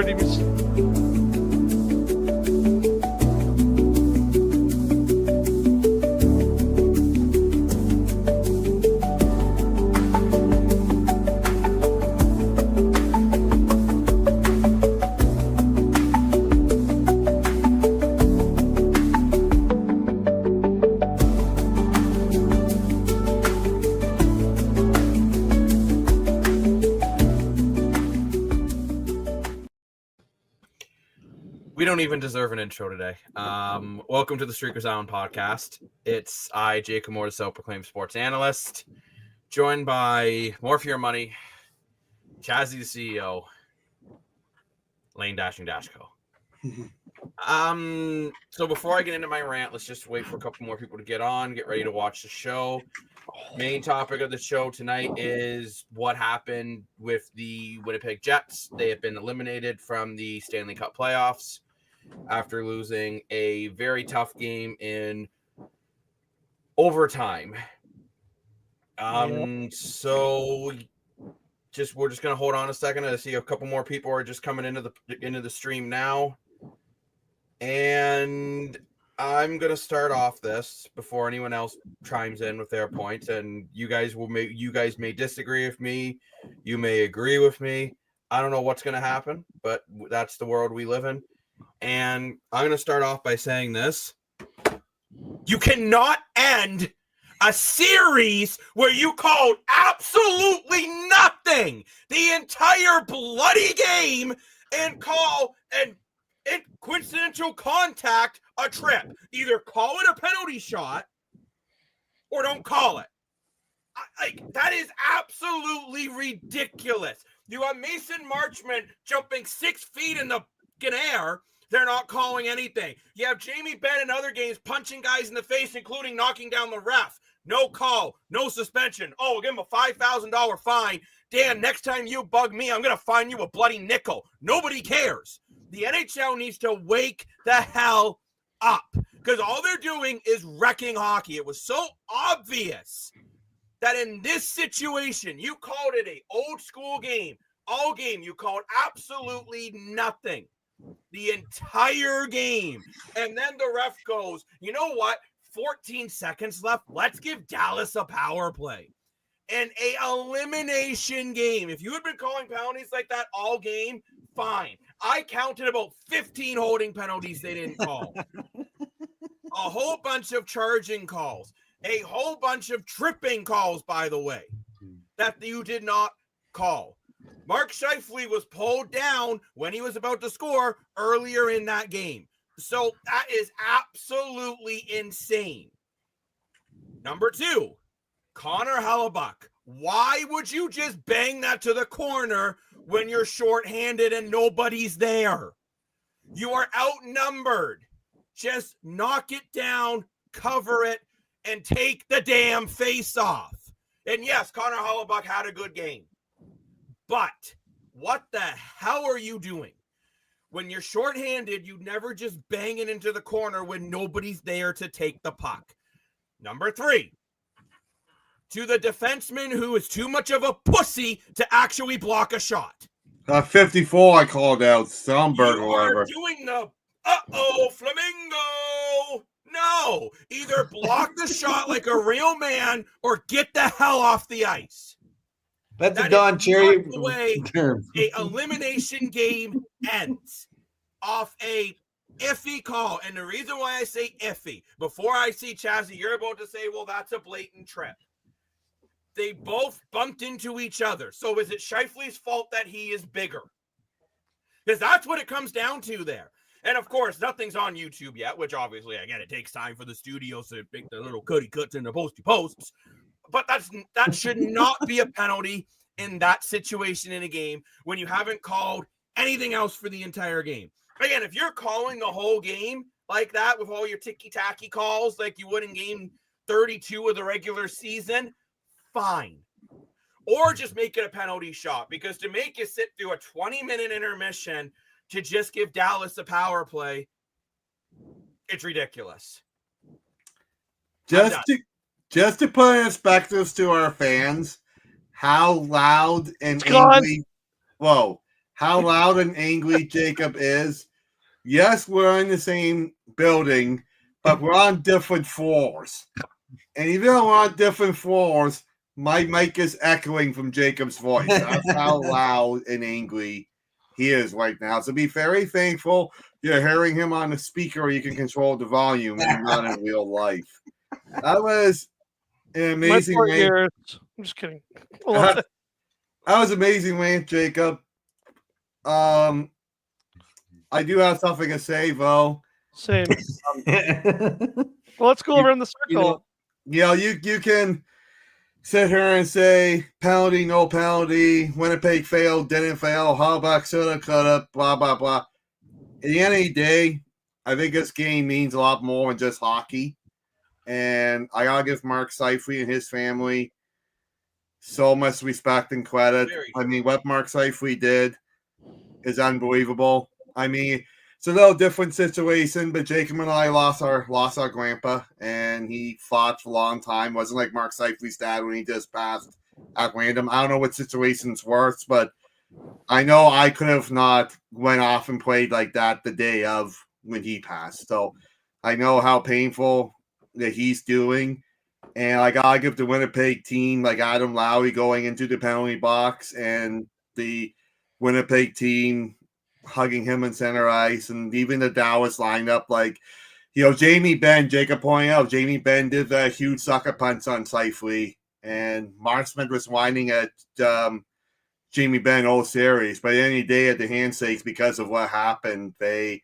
30 minutes. We don't even deserve an intro today. Welcome to the Streakers Island podcast. It's I, Jake Amore, self-proclaimed sports analyst, joined by More For Your Money, Chazzy the CEO, Lane Dashing Dashco. So before I get into my rant, let's just wait for a couple more people to get on, get ready to watch the show. Main topic of the show tonight is what happened with the Winnipeg Jets. They have been eliminated from the Stanley Cup playoffs after losing a very tough game in overtime. So we're just gonna hold on a second to see a couple more people are just coming into the stream now. And I'm gonna start off this before anyone else chimes in with their points, and you guys may disagree with me, you may agree with me. I don't know what's gonna happen, but that's the world we live in. And I'm going to start off by saying this. You cannot end a series where you called absolutely nothing the entire bloody game and call an coincidental contact a trip. Either call it a penalty shot or don't call it. That is absolutely ridiculous. You have Mason Marchment jumping 6 feet in the air. They're not calling anything. You have Jamie Benn in other games punching guys in the face, including knocking down the ref. No call, no suspension. Oh, we'll give him a $5,000 fine. Dan, next time you bug me, I'm going to fine you a bloody nickel. Nobody cares. The NHL needs to wake the hell up because all they're doing is wrecking hockey. It was so obvious that in this situation, you called it an old school game. All game, you called absolutely nothing. The entire game. And then the ref goes, you know what? 14 seconds left. Let's give Dallas a power play. And a elimination game. If you had been calling penalties like that all game, fine. I counted about 15 holding penalties they didn't call. A whole bunch of charging calls. A whole bunch of tripping calls, by the way, that you did not call. Mark Scheifele was pulled down when he was about to score earlier in that game. So that is absolutely insane. Number 2, Connor Hellebuyck. Why would you just bang that to the corner when you're shorthanded and nobody's there? You are outnumbered. Just knock it down, cover it, and take the damn face off. And yes, Connor Hellebuyck had a good game. But what the hell are you doing? When you're shorthanded, you never just bang it into the corner when nobody's there to take the puck. Number 3, to the defenseman who is too much of a pussy to actually block a shot. 54 I called out. Stomberg or whatever. Doing the Flamingo. No, either block the shot like a real man or get the hell off the ice. That's a Don Cherry the way term. A elimination game ends off a iffy call. And the reason why I say iffy, before I see Chazzy, you're about to say, well, that's a blatant trip. They both bumped into each other. So is it Scheifele's fault that he is bigger? Because that's what it comes down to there. And of course, nothing's on YouTube yet, which obviously, again, it takes time for the studios to make their little cutty cuts and the posty posts. But that should not be a penalty in that situation in a game when you haven't called anything else for the entire game. Again, if you're calling the whole game like that with all your ticky-tacky calls like you would in game 32 of the regular season, fine. Or just make it a penalty shot, because to make you sit through a 20-minute intermission to just give Dallas a power play, it's ridiculous. Just to put in perspective to our fans, how loud and how loud and angry Jacob is. Yes, we're in the same building, but we're on different floors. And even though we're on different floors, my mic is echoing from Jacob's voice. That's how loud and angry he is right now. So be very thankful you're hearing him on the speaker. You can control the volume and not in real life. That was an amazing My 4 rant. years. I'm just kidding. Hold That was amazing rant, Jacob. I do have something to say, though. Same. Well, let's go over in the circle. You can sit here and say penalty, no penalty, Winnipeg failed, didn't fail, Hallback shoulda, coulda, blah, blah, blah. At the end of the day, I think this game means a lot more than just hockey. And I gotta give Mark Seifert and his family so much respect and credit. I mean, what Mark Seifert did is unbelievable. I mean, it's a little different situation, but Jacob and I lost our grandpa, and he fought for a long time. It wasn't like Mark Seifert's dad when he just passed at random. I don't know what situation's worse, but I know I could have not went off and played like that the day of when he passed. So I know how painful that he's doing. And I gotta give the Winnipeg team, like Adam Lowry going into the penalty box and the Winnipeg team hugging him in center ice, and even the Dallas lineup, like, Jamie Benn, Jacob pointing out, Jamie Benn did that huge sucker punch on Seifert, and Mark Smith was whining at Jamie Benn all series. But at the end of the day, at the handshakes, because of what happened, they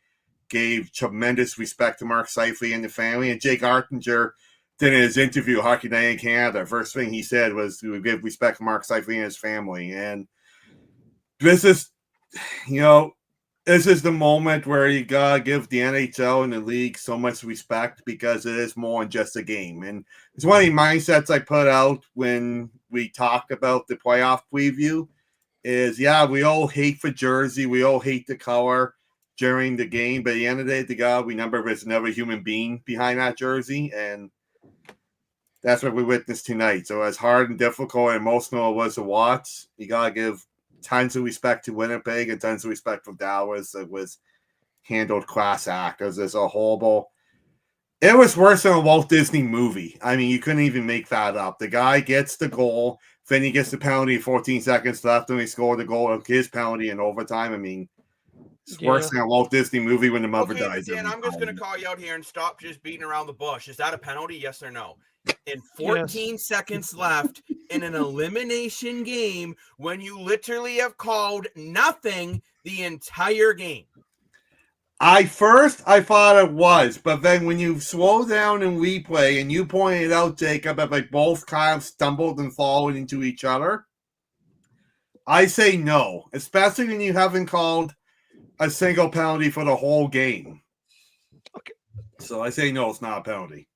gave tremendous respect to Mark Seifert and the family. And Jake Artinger did in his interview, Hockey Night in Canada, first thing he said was to give respect to Mark Seifert and his family. And this is, this is the moment where you gotta give the NHL and the league so much respect, because it is more than just a game. And it's one of the mindsets I put out when we talked about the playoff preview is, we all hate for Jersey. We all hate the color during the game. But at the end of the day, we remember there's another human being behind that jersey. And that's what we witnessed tonight. So as hard and difficult and emotional it was to watch, you got to give tons of respect to Winnipeg and tons of respect for Dallas. It was handled class act. It was just a horrible. It was worse than a Walt Disney movie. I mean, you couldn't even make that up. The guy gets the goal, then he gets the penalty, 14 seconds left, and he scored the goal of his penalty in overtime. I mean, it's worse than a Walt Disney movie when the mother dies. Dan, I'm just going to call you out here and stop just beating around the bush. Is that a penalty? Yes or no? In 14 seconds left in an elimination game when you literally have called nothing the entire game. I thought it was, but then when you slow down and replay, and you pointed out, Jacob, that like both kind of stumbled and followed into each other, I say no, especially when you haven't called a single penalty for the whole game. Okay. So I say no, it's not a penalty.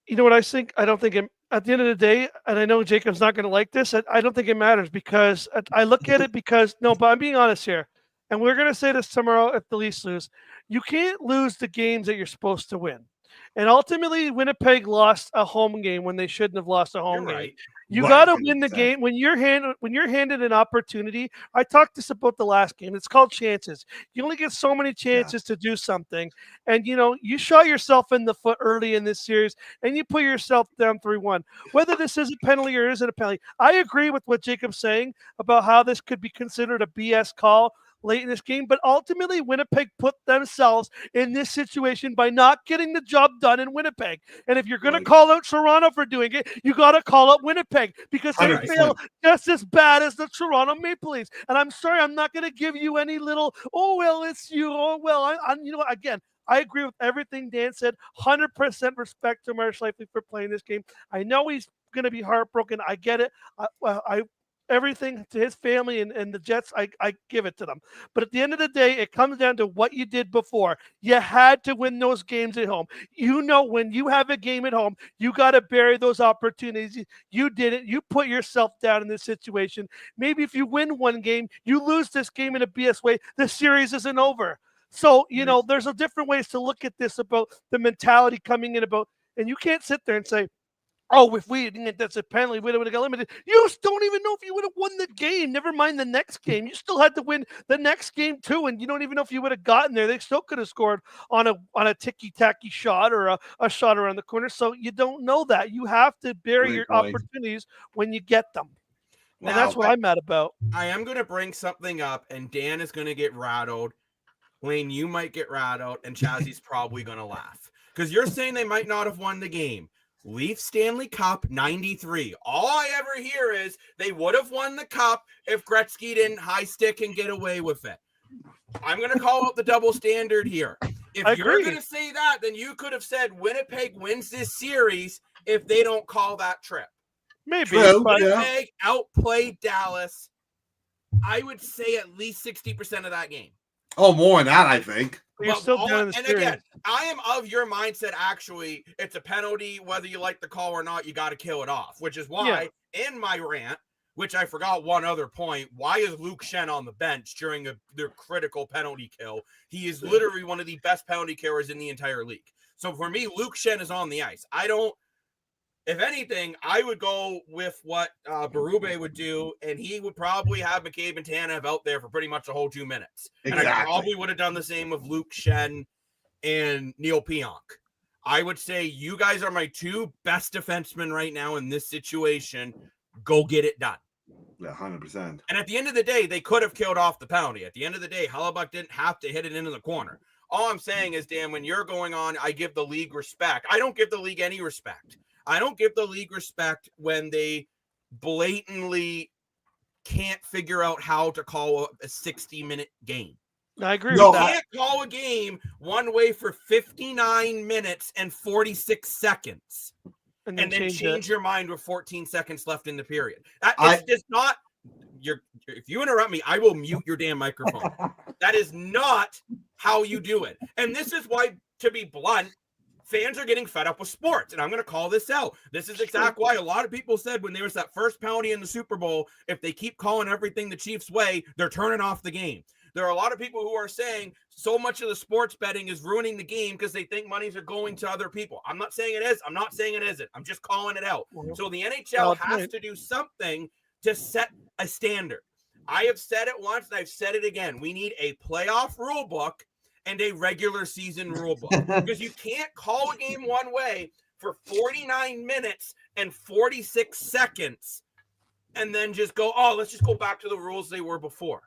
You know what I think? I don't think at the end of the day, and I know Jacob's not going to like this, I don't think it matters, because I look at it but I'm being honest here. And we're going to say this tomorrow if the Leafs lose. You can't lose the games that you're supposed to win. And ultimately, Winnipeg lost a home game when they shouldn't have lost a home game. Right. You got to win the game when you're handed an opportunity. I talked this about the last game. It's called chances. You only get so many chances to do something, and you shot yourself in the foot early in this series, and you put yourself down 3-1. Whether this is a penalty or isn't a penalty, I agree with what Jacob's saying about how this could be considered a BS call late in this game, but ultimately Winnipeg put themselves in this situation by not getting the job done in Winnipeg. And if you're going to call out Toronto for doing it, you got to call out Winnipeg, because they fail just as bad as the Toronto Maple Leafs. And I'm sorry, I'm not going to give you any little, it's you. Again, I agree with everything Dan said. 100% respect to Mark Scheifele for playing this game. I know he's going to be heartbroken. I get it. Everything to his family and the Jets, I give it to them. But at the end of the day, it comes down to what you did before. You had to win those games at home. When you have a game at home, you got to bury those opportunities. You didn't. You put yourself down in this situation. Maybe if you win one game, you lose this game in a BS way, the series isn't over. So, there's a different ways to look at this about the mentality coming in and you can't sit there and say, oh, if we didn't get that's a penalty, we would have got limited. You just don't even know if you would have won the game. Never mind the next game. You still had to win the next game too, and you don't even know if you would have gotten there. They still could have scored on a ticky-tacky shot or a shot around the corner. So you don't know that. You have to bury Great your point. opportunities when you get them. And Now, that's what I'm mad about. I am going to bring something up, and Dan is going to get rattled. Wayne, you might get rattled, and Chazzy's probably going to laugh. Because you're saying they might not have won the game. Leaf Stanley Cup 93. All I ever hear is they would have won the cup if Gretzky didn't high stick and get away with it. I'm going to call out the double standard here. If you're going to say that, then you could have said Winnipeg wins this series if they don't call that trip. Maybe. True, Winnipeg outplayed Dallas, I would say at least 60% of that game. Oh, more than that, I think. You're still down the and series. again, I am of your mindset. Actually, it's a penalty, whether you like the call or not. You got to kill it off, which is why in my rant, which I forgot one other point. Why is Luke Shen on the bench during their critical penalty kill? He is literally one of the best penalty killers in the entire league. So for me, Luke Shen is on the ice. If anything, I would go with what Berube would do, and he would probably have McCabe and Tanev out there for pretty much the whole 2 minutes. Exactly. And I probably would have done the same with Luke Shen and Neil Pionk. I would say you guys are my 2 best defensemen right now in this situation. Go get it done. Yeah, 100%. And at the end of the day, they could have killed off the penalty. At the end of the day, Hellebuyck didn't have to hit it into the corner. All I'm saying is, Dan, when you're going on, I give the league respect. I don't give the league any respect. I don't give the league respect when they blatantly can't figure out how to call a 60-minute game. I agree with that. You can't call a game one way for 59 minutes and 46 seconds and then change your mind with 14 seconds left in the period. It's just not if you interrupt me, I will mute your damn microphone. That is not how you do it. And this is why, to be blunt, fans are getting fed up with sports, and I'm going to call this out. This is exactly why a lot of people said when there was that first penalty in the Super Bowl, if they keep calling everything the Chiefs' way, they're turning off the game. There are a lot of people who are saying so much of the sports betting is ruining the game because they think monies are going to other people. I'm not saying it is. I'm not saying it isn't. I'm just calling it out. So the NHL has to do something to set a standard. I have said it once, and I've said it again. We need a playoff rule book and a regular season rule book, because you can't call a game one way for 49 minutes and 46 seconds and then just go, oh, let's just go back to the rules they were before.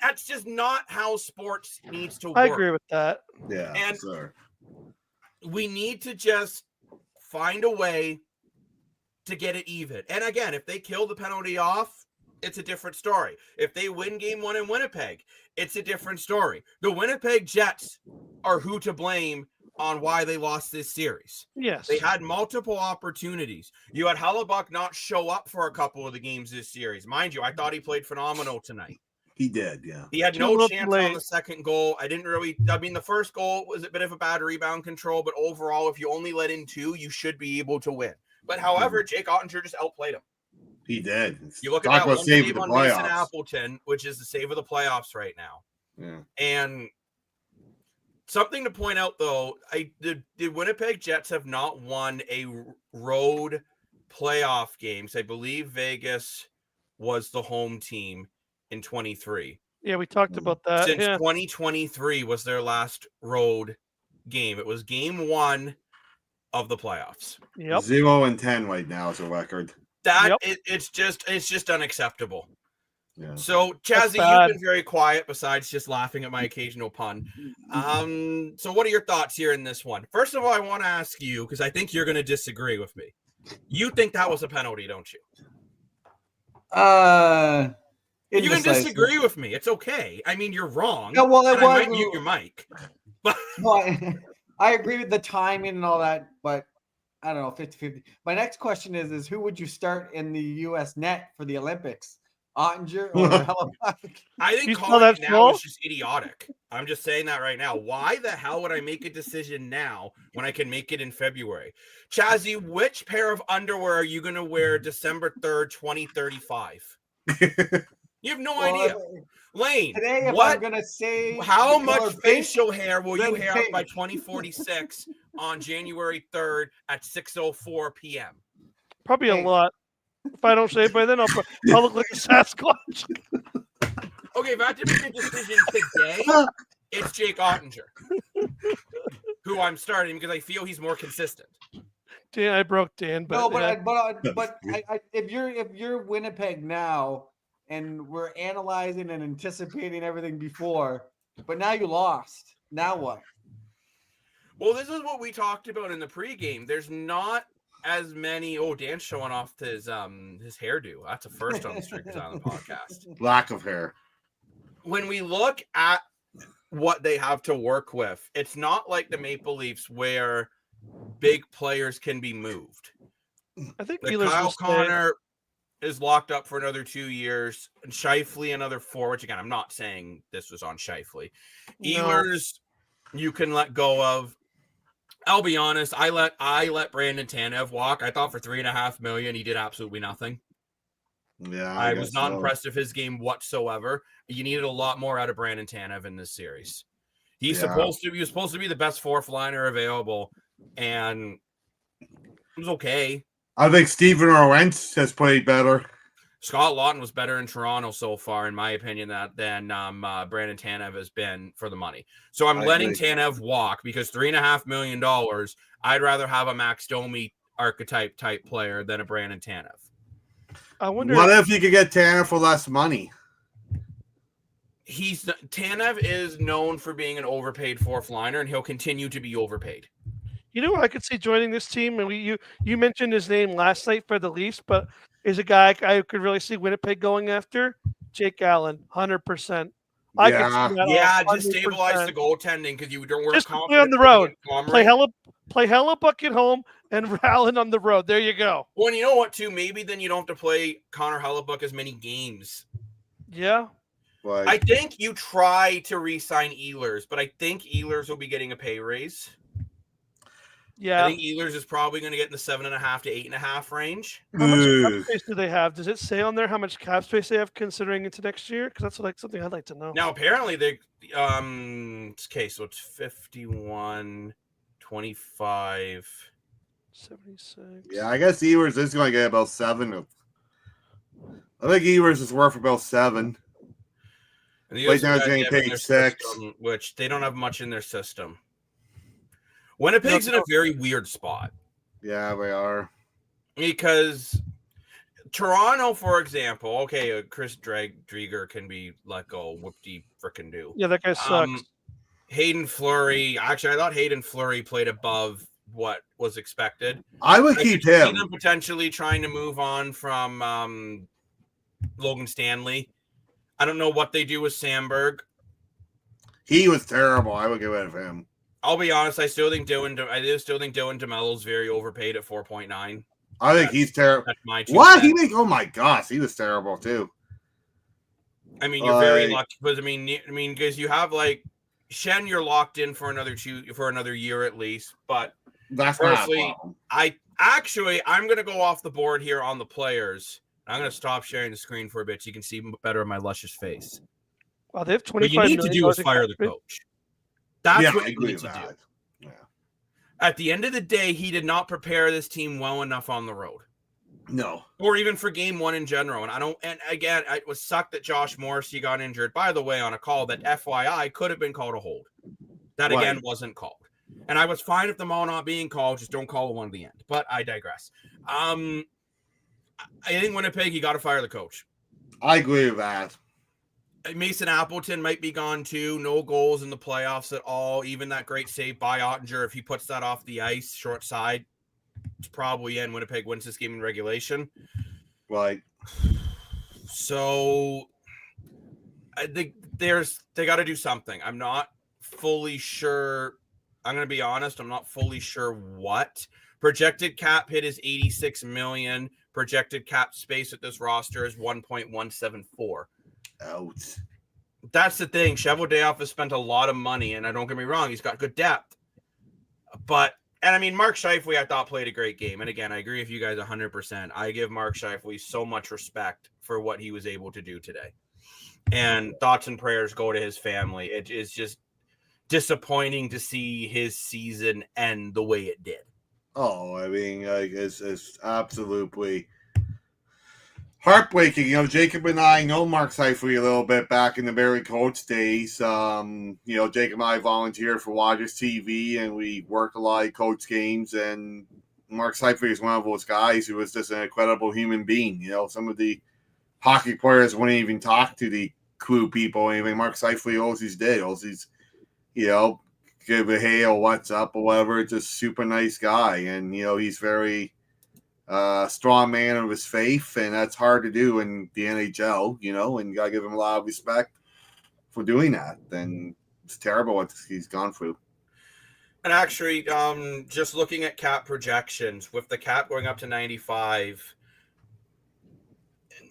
That's just not how sports needs to work. I agree with that. Yeah, and sir. We need to just find a way to get it even. And again, if they kill the penalty off, it's a different story. If they win game 1 in Winnipeg, it's a different story. The Winnipeg Jets are who to blame on why they lost this series. Yes. They had multiple opportunities. You had Hellebuyck not show up for a couple of the games this series. Mind you, I thought he played phenomenal tonight. He did, yeah. He had no chance on the second goal. The first goal was a bit of a bad rebound control, but overall, if you only let in 2, you should be able to win. But however, Jake Ottinger just outplayed him. He did. You look at that one save on Mason Appleton, which is the save of the playoffs right now. Yeah. And something to point out, though, the Winnipeg Jets have not won a road playoff game. So I believe Vegas was the home team in 23. Yeah, we talked about that. Since 2023 was their last road game. It was game 1 of the playoffs. Yep. 0-10 right now is a record. It's just unacceptable. Yeah. So, Chazzy, you've been very quiet besides just laughing at my occasional pun. So what are your thoughts here in this one? First of all, I want to ask you, because I think you're going to disagree with me. You think that was a penalty, don't you? You can disagree with me. It's okay. I mean, you're wrong. No, well, I might mute your mic. But I agree with the timing and all that, but I don't know, 50-50. My next question is who would you start in the U.S. net for the Olympics? Ottinger or Hellebuyck? I think calling it now is just idiotic. I'm just saying that right now. Why the hell would I make a decision now when I can make it in February? Chazzy, which pair of underwear are you going to wear December 3rd, 2035? You have no idea. Lane, today, if I'm going to say how much facial hair will you have by 2046 on January 3rd at 6:04 p.m.? Probably a lot. If I don't shave by then, I'll look like a Sasquatch. Okay, if I had to make a decision today, it's Jake Ottinger, who I'm starting because I feel he's more consistent. Dan, I broke Dan, but if you're Winnipeg now, and we're analyzing and anticipating everything before, but now you lost. Now what? Well, this is what we talked about in the pregame. There's not as many. Oh, Dan's showing off his hairdo. That's a first on the Streakers on the podcast. Lack of hair. When we look at what they have to work with, it's not like the Maple Leafs where big players can be moved. I think Kyle Connor is locked up for another 2 years, and Scheifele another 4. Which again, I'm not saying this was on Scheifele. Ehlers, you can let go of. I'll be honest. I let Brandon Tanev walk. I thought for $3.5 million, he did absolutely nothing. Yeah, I was not impressed with his game whatsoever. You needed a lot more out of Brandon Tanev in this series. He was supposed to be the best fourth liner available, and it was okay. I think Steven Orentz has played better. Scott Lawton was better in Toronto so far, in my opinion, than Brandon Tanev has been for the money. So I'm letting Tanev walk because $3.5 million. I'd rather have a Max Domi archetype type player than a Brandon Tanev. I wonder what if you could get Tanev for less money. Tanev is known for being an overpaid fourth liner, and he'll continue to be overpaid. You know what I could see joining this team, and you mentioned his name last night for the Leafs, but is a guy I could really see Winnipeg going after. Jake Allen, 100%. I could see that. Just stabilize the goaltending because you don't work just play on the road. Play hella buck at home and Allen on the road. There you go. Well, and you know what, too? Maybe then you don't have to play Connor Hellebuyck as many games. Yeah. I think you try to re-sign Ehlers, but I think Ehlers will be getting a pay raise. Yeah. I think Ehlers is probably going to get in the 7.5 to 8.5 range. How much cap space do they have? Does it say on there how much cap space they have considering into next year? Because that's something I'd like to know. Now, apparently, okay, so it's 51, 25, 76. Yeah, I guess Ehlers is going to get about 7. I think Ehlers is worth about 7. And right now, he's getting paid 6. System, which they don't have much in their system. Winnipeg's in a very weird spot. Yeah, they are. Because Toronto, for example, okay, Chris Drieger can be let go. Whoop-de frickin' do. Yeah, that guy sucks. Hayden Fleury. Actually, I thought Hayden Fleury played above what was expected. I would keep him. See them potentially trying to move on from Logan Stanley. I don't know what they do with Sandberg. He was terrible. I would get rid of him. I'll be honest. I still think Dylan DeMello's very overpaid at 4.9. I think he's terrible. That's my what he make? Oh my gosh, he was terrible too. I mean, you're very lucky, but I mean, because you have like Shen, you're locked in for another year at least. But that's personally, I'm going to go off the board here on the players. I'm going to stop sharing the screen for a bit so you can see better of my luscious face. Wow, they have 25 What you need to do is fire the coach. That's what you need to do. Yeah. At the end of the day, he did not prepare this team well enough on the road. No. Or even for game one in general. And again, it was sucked that Josh Morrissey got injured, by the way, on a call that FYI could have been called a hold. That again wasn't called. And I was fine with them all not being called, just don't call one at the end. But I digress. I think Winnipeg, you got to fire the coach. I agree with that. Mason Appleton might be gone too. No goals in the playoffs at all. Even that great save by Ottinger, if he puts that off the ice, short side, it's probably in. Winnipeg wins this game in regulation. Right. So I think they got to do something. I'm not fully sure. I'm going to be honest. I'm not fully sure what. Projected cap hit is $86 million. Projected cap space at this roster is 1.174. Out. That's the thing. Cheveldayoff has spent a lot of money, and I don't get me wrong, he's got good depth. But Mark Scheifele, I thought played a great game. And again, I agree with you guys 100%. I give Mark Scheifele so much respect for what he was able to do today. And thoughts and prayers go to his family. It is just disappointing to see his season end the way it did. Oh, I mean, like, it's absolutely heartbreaking. You know, Jacob and I know Mark Seifert a little bit back in the Barry Coach days. You know, Jacob and I volunteered for Waters TV, and we worked a lot of coach games. And Mark Seifert is one of those guys who was just an incredible human being. You know, some of the hockey players wouldn't even talk to the crew people. I mean, Mark Seifert always did. Always, you know, give a hey or what's up or whatever. Just super nice guy, and you know, he's very strong man of his faith, and that's hard to do in the NHL, you know, and you gotta give him a lot of respect for doing that. And it's terrible what he's gone through. And actually, just looking at cap projections, with the cap going up to 95,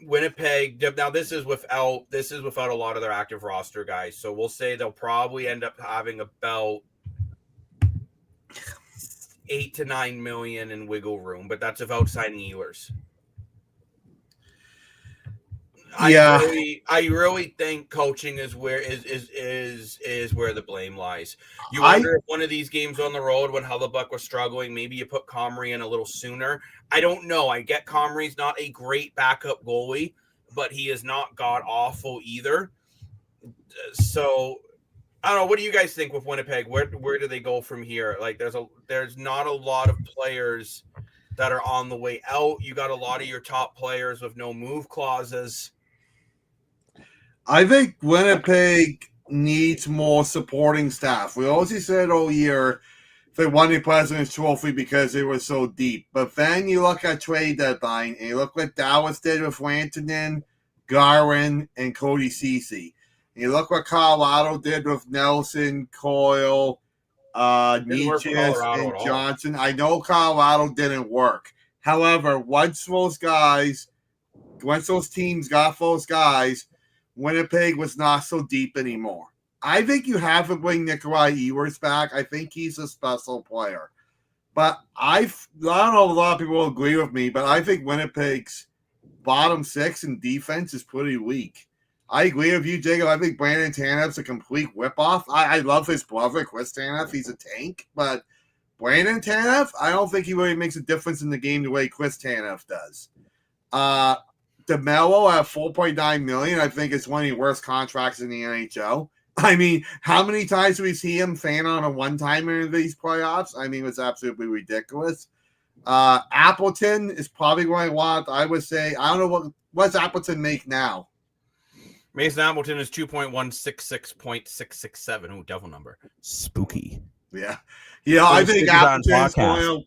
Winnipeg, now this is without a lot of their active roster guys. So we'll say they'll probably end up having about 8 to 9 million in wiggle room, but that's without signing Ehlers. Yeah. I really think coaching is where where the blame lies. You wonder if one of these games on the road when Hellebuck was struggling, maybe you put Comrie in a little sooner. I don't know. I get Comrie's not a great backup goalie, but he is not god awful either. So I don't know. What do you guys think with Winnipeg? Where do they go from here? Like, there's not a lot of players that are on the way out. You got a lot of your top players with no move clauses. I think Winnipeg needs more supporting staff. We always said all year they won the President's Trophy because they were so deep. But then you look at trade deadline and you look what Dallas did with Rantanen, Garwin, and Cody Ceci. You look what Colorado did with Nelson, Coyle, Nietzsche, and Johnson. I know Colorado didn't work. However, once those teams got those guys, Winnipeg was not so deep anymore. I think you have to bring Nikolai Ehlers back. I think he's a special player. But I don't know if a lot of people will agree with me, but I think Winnipeg's bottom six in defense is pretty weak. I agree with you, Jacob. I think Brandon Tanev's a complete whip-off. I love his brother, Chris Tanev. He's a tank. But Brandon Tanev, I don't think he really makes a difference in the game the way Chris Tanev does. DeMello at $4.9 million, I think is one of the worst contracts in the NHL. I mean, how many times do we see him fan on a one-timer in these playoffs? I mean, it's absolutely ridiculous. Appleton is probably going to want, I would say, I don't know what's Appleton make now? Mason Appleton is 2.166.667. Ooh, devil number. Spooky. Yeah. Yeah, I think Appleton's going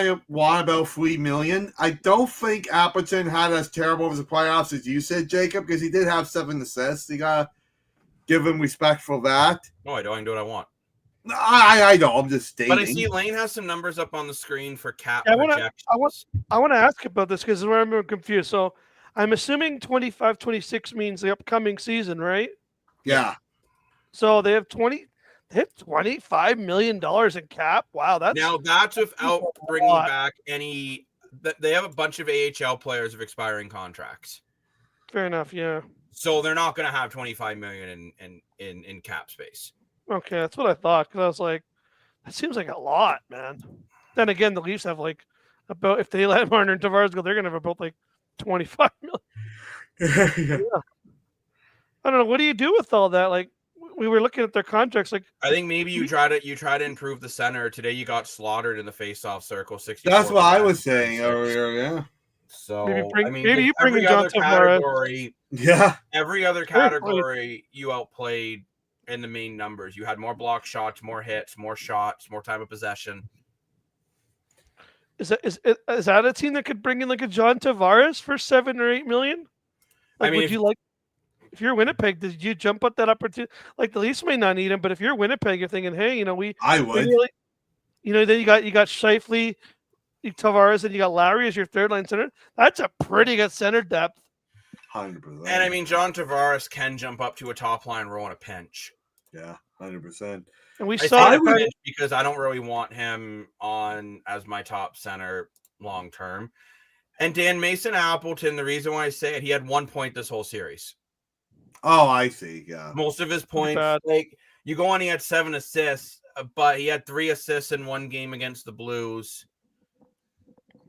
to want about $3 million. I don't think Appleton had as terrible as the playoffs as you said, Jacob, because he did have 7 assists. You got to give him respect for that. No, I don't. I can do what I want. I know. I'm just stating. But I see Lane has some numbers up on the screen for cap projections. I want to ask about this because I'm confused. So I'm assuming 25-26 means the upcoming season, right? Yeah. So they have $25 million in cap. Wow, that's without bringing back any. They have a bunch of AHL players of expiring contracts. Fair enough, yeah. So they're not going to have $25 million in cap space. Okay, that's what I thought because I was like, that seems like a lot, man. Then again, the Leafs have like about if they let Marner and Tavares go, they're going to have about like $25 million. Yeah. I don't know. What do you do with all that? Like, we were looking at their contracts. Like, I think maybe you try to improve the center. Today you got slaughtered in the face-off circle. 60. That's what I was saying earlier. Yeah. So maybe you bring in John category. Yeah. Every other category you outplayed in the main numbers. You had more block shots, more hits, more shots, more time of possession. Is that a team that could bring in like a John Tavares for $7 or $8 million? Like, would you like? If you're Winnipeg, did you jump at that opportunity? Like the Leafs may not need him, but if you're Winnipeg, you're thinking, hey, I would. Then you got Scheifele, Tavares, and you got Lowry as your third line center. That's a pretty good center depth. 100%. And I mean, John Tavares can jump up to a top line role in a pinch. Yeah, 100%. And we saw it because I don't really want him on as my top center long term. And Dan Mason Appleton, the reason why I say it, he had 1 point this whole series. Oh, I see. Yeah. Most of his Pretty points, bad. like you go on, he had 7 assists, but he had 3 assists in one game against the Blues.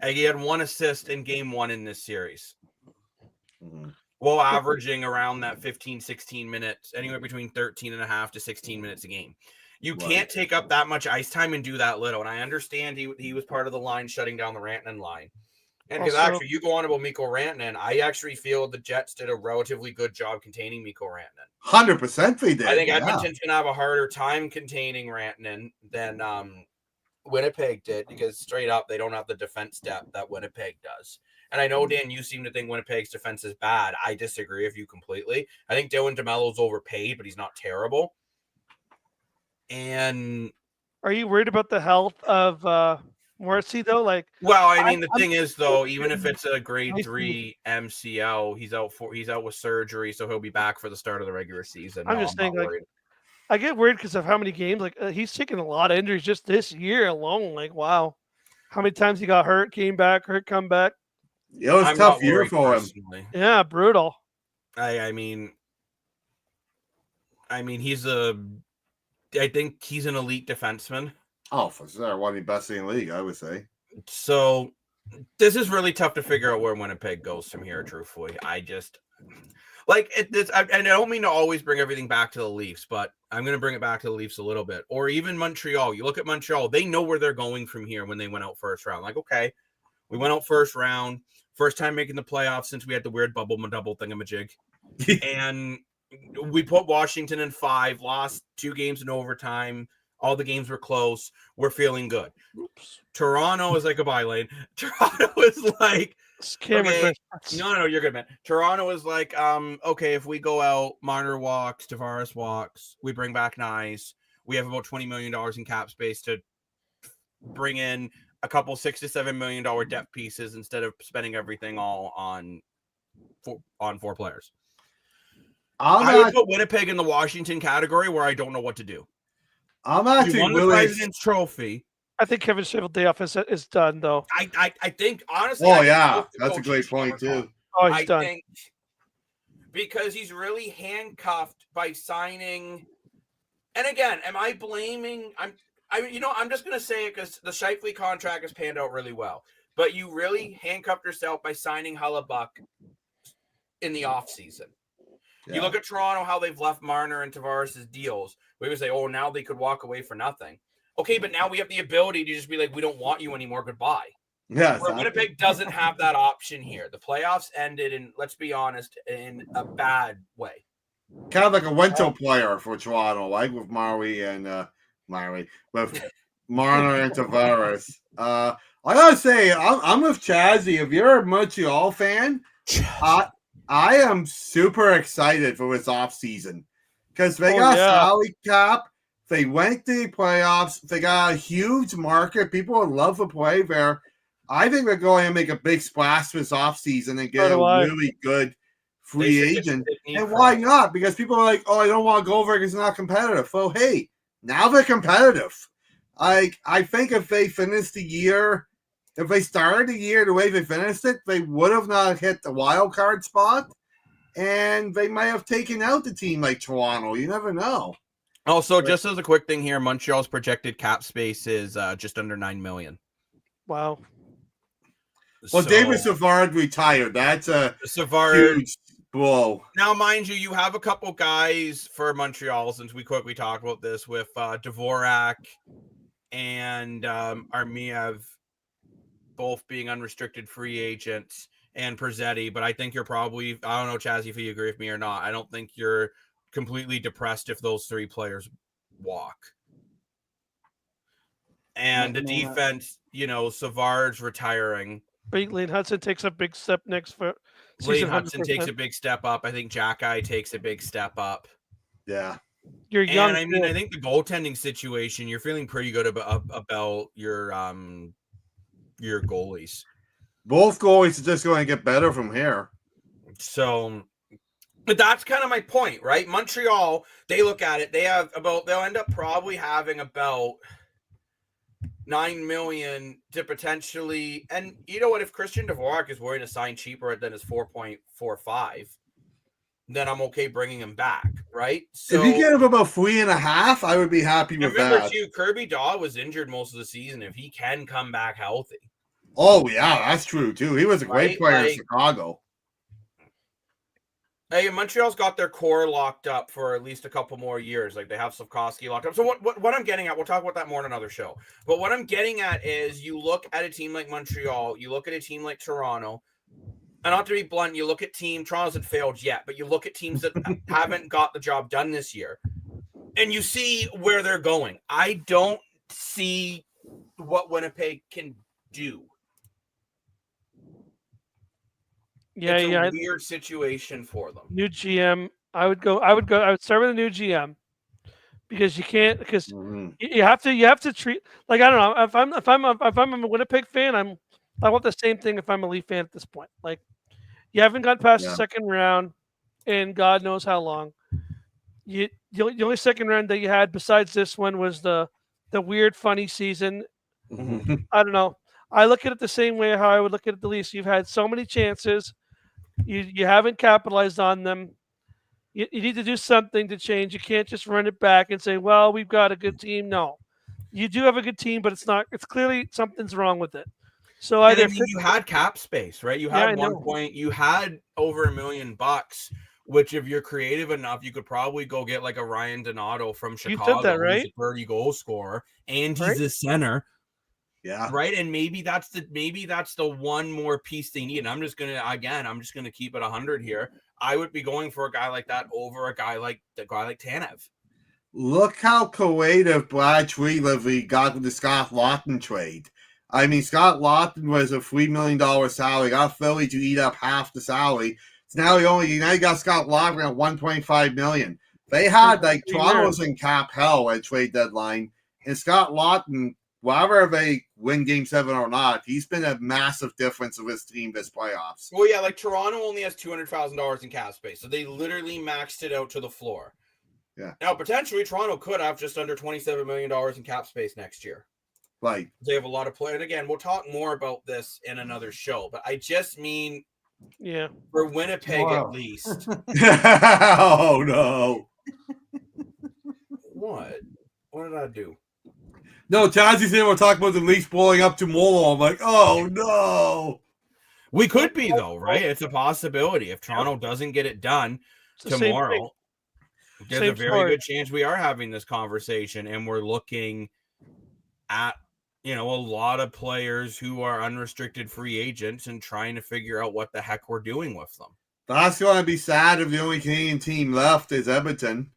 And he had 1 assist in game 1 in this series. Mhm. While averaging around that 15, 16 minutes, anywhere between 13 and a half to 16 minutes a game. You Right. can't take up that much ice time and do that little. And I understand he was part of the line shutting down the Rantanen line. And because Also- actually, you go on about Mikko Rantanen, I actually feel the Jets did a relatively good job containing Mikko Rantanen. 100% they did. I think yeah. Edmonton's going to have a harder time containing Rantanen than Winnipeg did, because straight up, they don't have the defense depth that Winnipeg does. And I know, Dan, you seem to think Winnipeg's defense is bad. I disagree with you completely. I think Dylan DeMello's overpaid, but he's not terrible. And Are you worried about the health of Morrissey though? Like, well, I mean, I'm- the I'm- thing is, though, even if it's a grade I see. 3 MCL, he's out with surgery, so he'll be back for the start of the regular season. I'm No, just I'm not saying, like, worried. I get worried because of how many games. Like, he's taken a lot of injuries just this year alone. Like, wow, how many times he got hurt, came back, hurt, come back. It was a I'm tough not year worried for him. personally. Yeah, brutal. I mean, I think he's an elite defenseman. Oh, for sure. One of the best in the league, I would say. So this is really tough to figure out where Winnipeg goes from here, truthfully. I just like it. And I don't mean to always bring everything back to the Leafs, but I'm going to bring it back to the Leafs a little bit. Or even Montreal. You look at Montreal, they know where they're going from here when they went out first round. Like, okay, we went out first round, first time making the playoffs since we had the weird bubble double thingamajig. And we put Washington in 5, lost 2 games in overtime. All the games were close. We're feeling good. Oops. Toronto is like a bylane. Toronto is like, Cameron okay. Griffiths. No, you're good, man. Toronto is like, okay, if we go out, Marner walks, Tavares walks, we bring back Nyes, we have about $20 million in cap space to bring in a couple $6 to $7 million depth pieces instead of spending everything all on 4 players. I would put Winnipeg in the Washington category where I don't know what to do. I'm actually You won the really. President's Trophy. I think Kevin Cheveldayoff is done though. I think honestly. Oh yeah, that's a great point too. Oh, he's I done. think because he's really handcuffed by signing. And again, am I blaming? I'm just gonna say it because the Scheifele contract has panned out really well. But you really handcuffed yourself by signing Hellebuck in the offseason. You look at Toronto, how they've left Marner and Tavares' deals. We would say, oh, now they could walk away for nothing. Okay, but now we have the ability to just be like, we don't want you anymore. Goodbye. Yeah, Where Winnipeg doesn't have that option here. The playoffs ended, and let's be honest, in a bad way. kind of like a rental player for Toronto, like with Marner and Marner and Tavares. I gotta say, I'm with Chazzy. If you're a Montreal fan, I am super excited for this offseason because they got salary cap. They went to the playoffs. They got a huge market. People would love to play there. I think they're going to make a big splash this offseason and get a really good free agent. And why not? Because people are like, oh, I don't want to go over because it's not competitive. Well, hey, now they're competitive. I think if they finished the year, if they started the year the way they finished it, they would have not hit the wild card spot, and they might have taken out the team like Toronto. You never know. Also, just as a quick thing here, Montreal's projected cap space is just under $9 million. Wow. Well, David Savard retired. That's a huge blow. Now, mind you, you have a couple guys for Montreal, since we quickly talked about this, with Dvorak and Armiev both being unrestricted free agents, and Prezzetti. But I think you're probably, I don't know, Chazzy, if you agree with me or not, I don't think you're completely depressed if those 3 players walk. And the defense, Savard's retiring. Lane Hudson takes a big step next for Lane Hudson takes a big step up. I think Jack-Eye takes a big step up. Yeah. You're young. And I mean, I think the goaltending situation, you're feeling pretty good about your goalies. Both goalies are just going to get better from here. So, but that's kind of my point, right? Montreal, they look at it, they'll end up probably having about $9 million to potentially, and you know what, if Christian Dvorak is willing to sign cheaper than his 4.45, then I'm okay bringing him back, right? So if you get him about 3.5, I would be happy with remember that. too, Kirby Daw was injured most of the season. If he can come back healthy, Oh yeah, that's true too. He was a great Right? player in Like- Chicago. hey, Montreal's got their core locked up for at least a couple more years. Like they have Slavkovsky locked up. So what I'm getting at, we'll talk about that more in another show. But what I'm getting at is you look at a team like Montreal, you look at a team like Toronto, and not to be blunt, you look at Toronto hasn't failed yet, but you look at teams that haven't got the job done this year, and you see where they're going. I don't see what Winnipeg can do. Yeah, It's yeah. a weird situation for them. New GM. I would start with a new GM because you can't because Mhm. you have to treat like I don't know if I'm a Winnipeg fan I want the same thing if I'm a Leaf fan at this point. Like you haven't got past the Yeah. second round in God knows how long. The only second round that you had besides this one was the weird funny season. I don't know. I look at it the same way how I would look at the Leafs. You've had so many chances. You haven't capitalized on them. You need to do something to change. You can't just run it back and say, "Well, we've got a good team." No, you do have a good team, but it's not. It's clearly something's wrong with it. So And either I mean, you had cap space, right? You Yeah, I had one know. point, you had over $1 million, which if you're creative enough, you could probably go get like a Ryan Donato from You said Chicago, that, who's right? a 30 goal scorer, and he's Right? a center, Yeah. right? And maybe that's the one more piece they need. And I'm just gonna keep it 100 here. I would be going for a guy like that over a guy like Tanev. Look how creative Brad Treliving got with the Scott Laughton trade. I mean, Scott Laughton was a $3 million salary. Got Philly to eat up half the salary. So now you got Scott Laughton at $1.5 million. They had like 3 Toronto years. was in cap hell at trade deadline, and Scott Laughton, whether they win Game 7 or not, he's been a massive difference of his team this playoffs. Well, yeah, like Toronto only has $200,000 in cap space, so they literally maxed it out to the floor. Yeah. Now, potentially, Toronto could have just under $27 million in cap space next year. Like, They have a lot of players. And again, we'll talk more about this in another show, but I just mean Yeah. for Winnipeg Tomorrow. at least. oh no. What? What did I do? No, Tazzy said we're talking about the Leafs blowing up tomorrow. I'm like, oh no. We could be, though, right? It's a possibility. If Toronto doesn't get it done It's the same thing. tomorrow, there's Same a very story. good chance we are having this conversation and we're looking at a lot of players who are unrestricted free agents and trying to figure out what the heck we're doing with them. That's going to be sad if the only Canadian team left is Edmonton.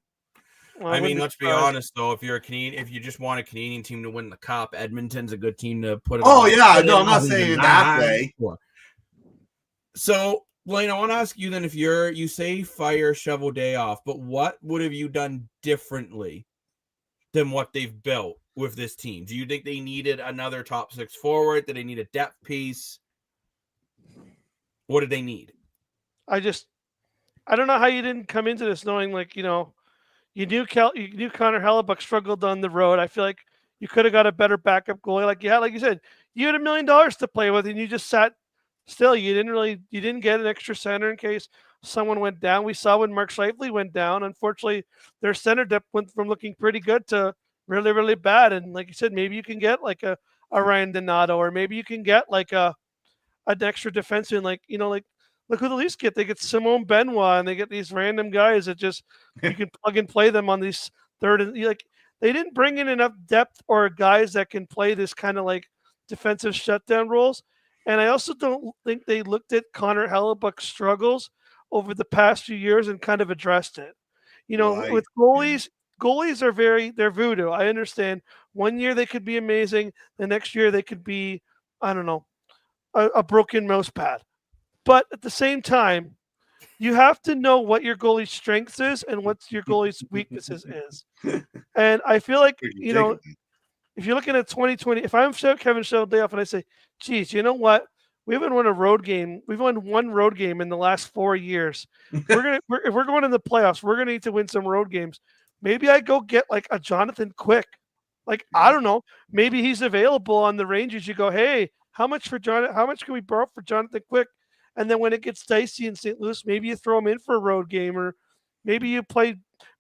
Well, I wouldn't mean, let's be surprised. honest though. If you're a Canadian, if you just want a Canadian team to win the cup, Edmonton's a good team to put it. Oh, on. yeah. Put No, it I'm not on saying the it that line way. for. So, Blaine, I want to ask you then, if you say fire Shovel Day off, but what would have you done differently than what they've built with this team? Do you think they needed another top six forward? Did they need a depth piece? What did they need? I don't know how you didn't come into this knowing you knew Connor Hellebuck struggled on the road. I feel like you could have got a better backup goalie. Like you said, you had $1 million to play with, and you just sat still. You didn't get an extra center in case someone went down. We saw when Mark Scheifele went down. Unfortunately, their center depth went from looking pretty good to really, really bad. And like you said, maybe you can get like a Ryan Donato, or maybe you can get like an extra defenseman. Look who the Leafs get. They get Simone Benoit, and they get these random guys that just you can plug and play them on these third and they didn't bring in enough depth or guys that can play this kind of like defensive shutdown roles. And I also don't think they looked at Connor Hellebuck's struggles over the past few years and kind of addressed it. Right. With goalies are they're voodoo. I understand. One year they could be amazing. The next year they could be, I don't know, a broken mouse pad. But at the same time, you have to know what your goalie's strengths is and what your goalie's weaknesses is. And I feel like, if you're looking at 2020, if I'm Kevin Shoveldayoff and I say, geez, you know what? We haven't won a road game. We've won one road game in the last 4 years. If we're going in the playoffs, we're gonna need to win some road games. Maybe I go get like a Jonathan Quick. I don't know. Maybe he's available on the Rangers. You go, hey, how much can we borrow for Jonathan Quick? And then when it gets dicey in St. Louis, maybe you throw him in for a road game, or maybe you play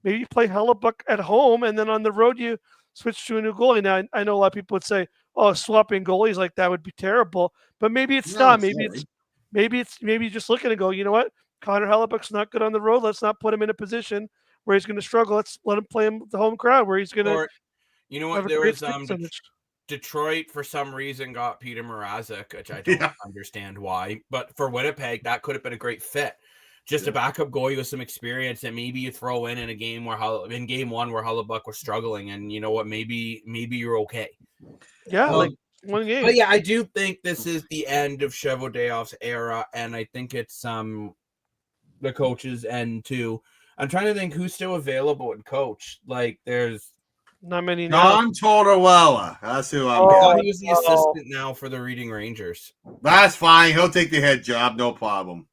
Hellebuck at home, and then on the road you switch to a new goalie. Now I know a lot of people would say, "Oh, swapping goalies like that would be terrible," but maybe it's not. Maybe you just look at it and go, you know what? Connor Hellebuck's not good on the road. Let's not put him in a position where he's going to struggle. Let's let him play him with the home crowd where he's going to. Or, you know what? have a There great was stick percentage. Detroit for some reason got Peter Mrazek, which I don't understand why. But for Winnipeg, that could have been a great fit. Just a backup goalie with some experience that maybe you throw in a game where in game one where Hellebuck was struggling, and you know what? Maybe you're okay. Yeah, like one game. But yeah, I do think this is the end of Cheveldayoff's era, and I think it's the coach's end too. I'm trying to think who's still available in coach. Like there's not many now. John Tortorella. That's who I'm I getting. thought he was the assistant now for the Reading Rangers. That's fine. He'll take the head job, no problem.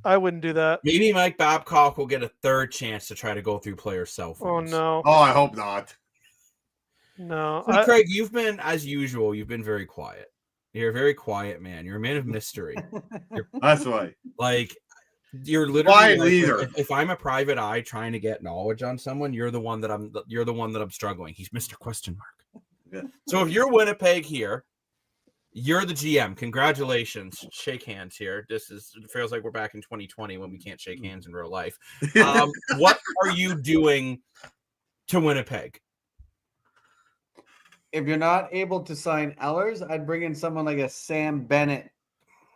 I wouldn't do that. Maybe Mike Babcock will get a third chance to try to go through player cell phones. Oh no. Oh, I hope not. No. So, Craig, you've been, as usual, you've been very quiet. You're a very quiet man. You're a man of mystery. That's right. Like you're literally Quiet like, leader. if I'm a private eye trying to get knowledge on someone, you're the one that I'm struggling. He's Mr. Question Mark. Yeah. So if you're Winnipeg here, you're the GM. Congratulations. Shake hands here. It feels like we're back in 2020 when we can't shake hands in real life. What are you doing to Winnipeg? If you're not able to sign Ellers, I'd bring in someone like a Sam Bennett.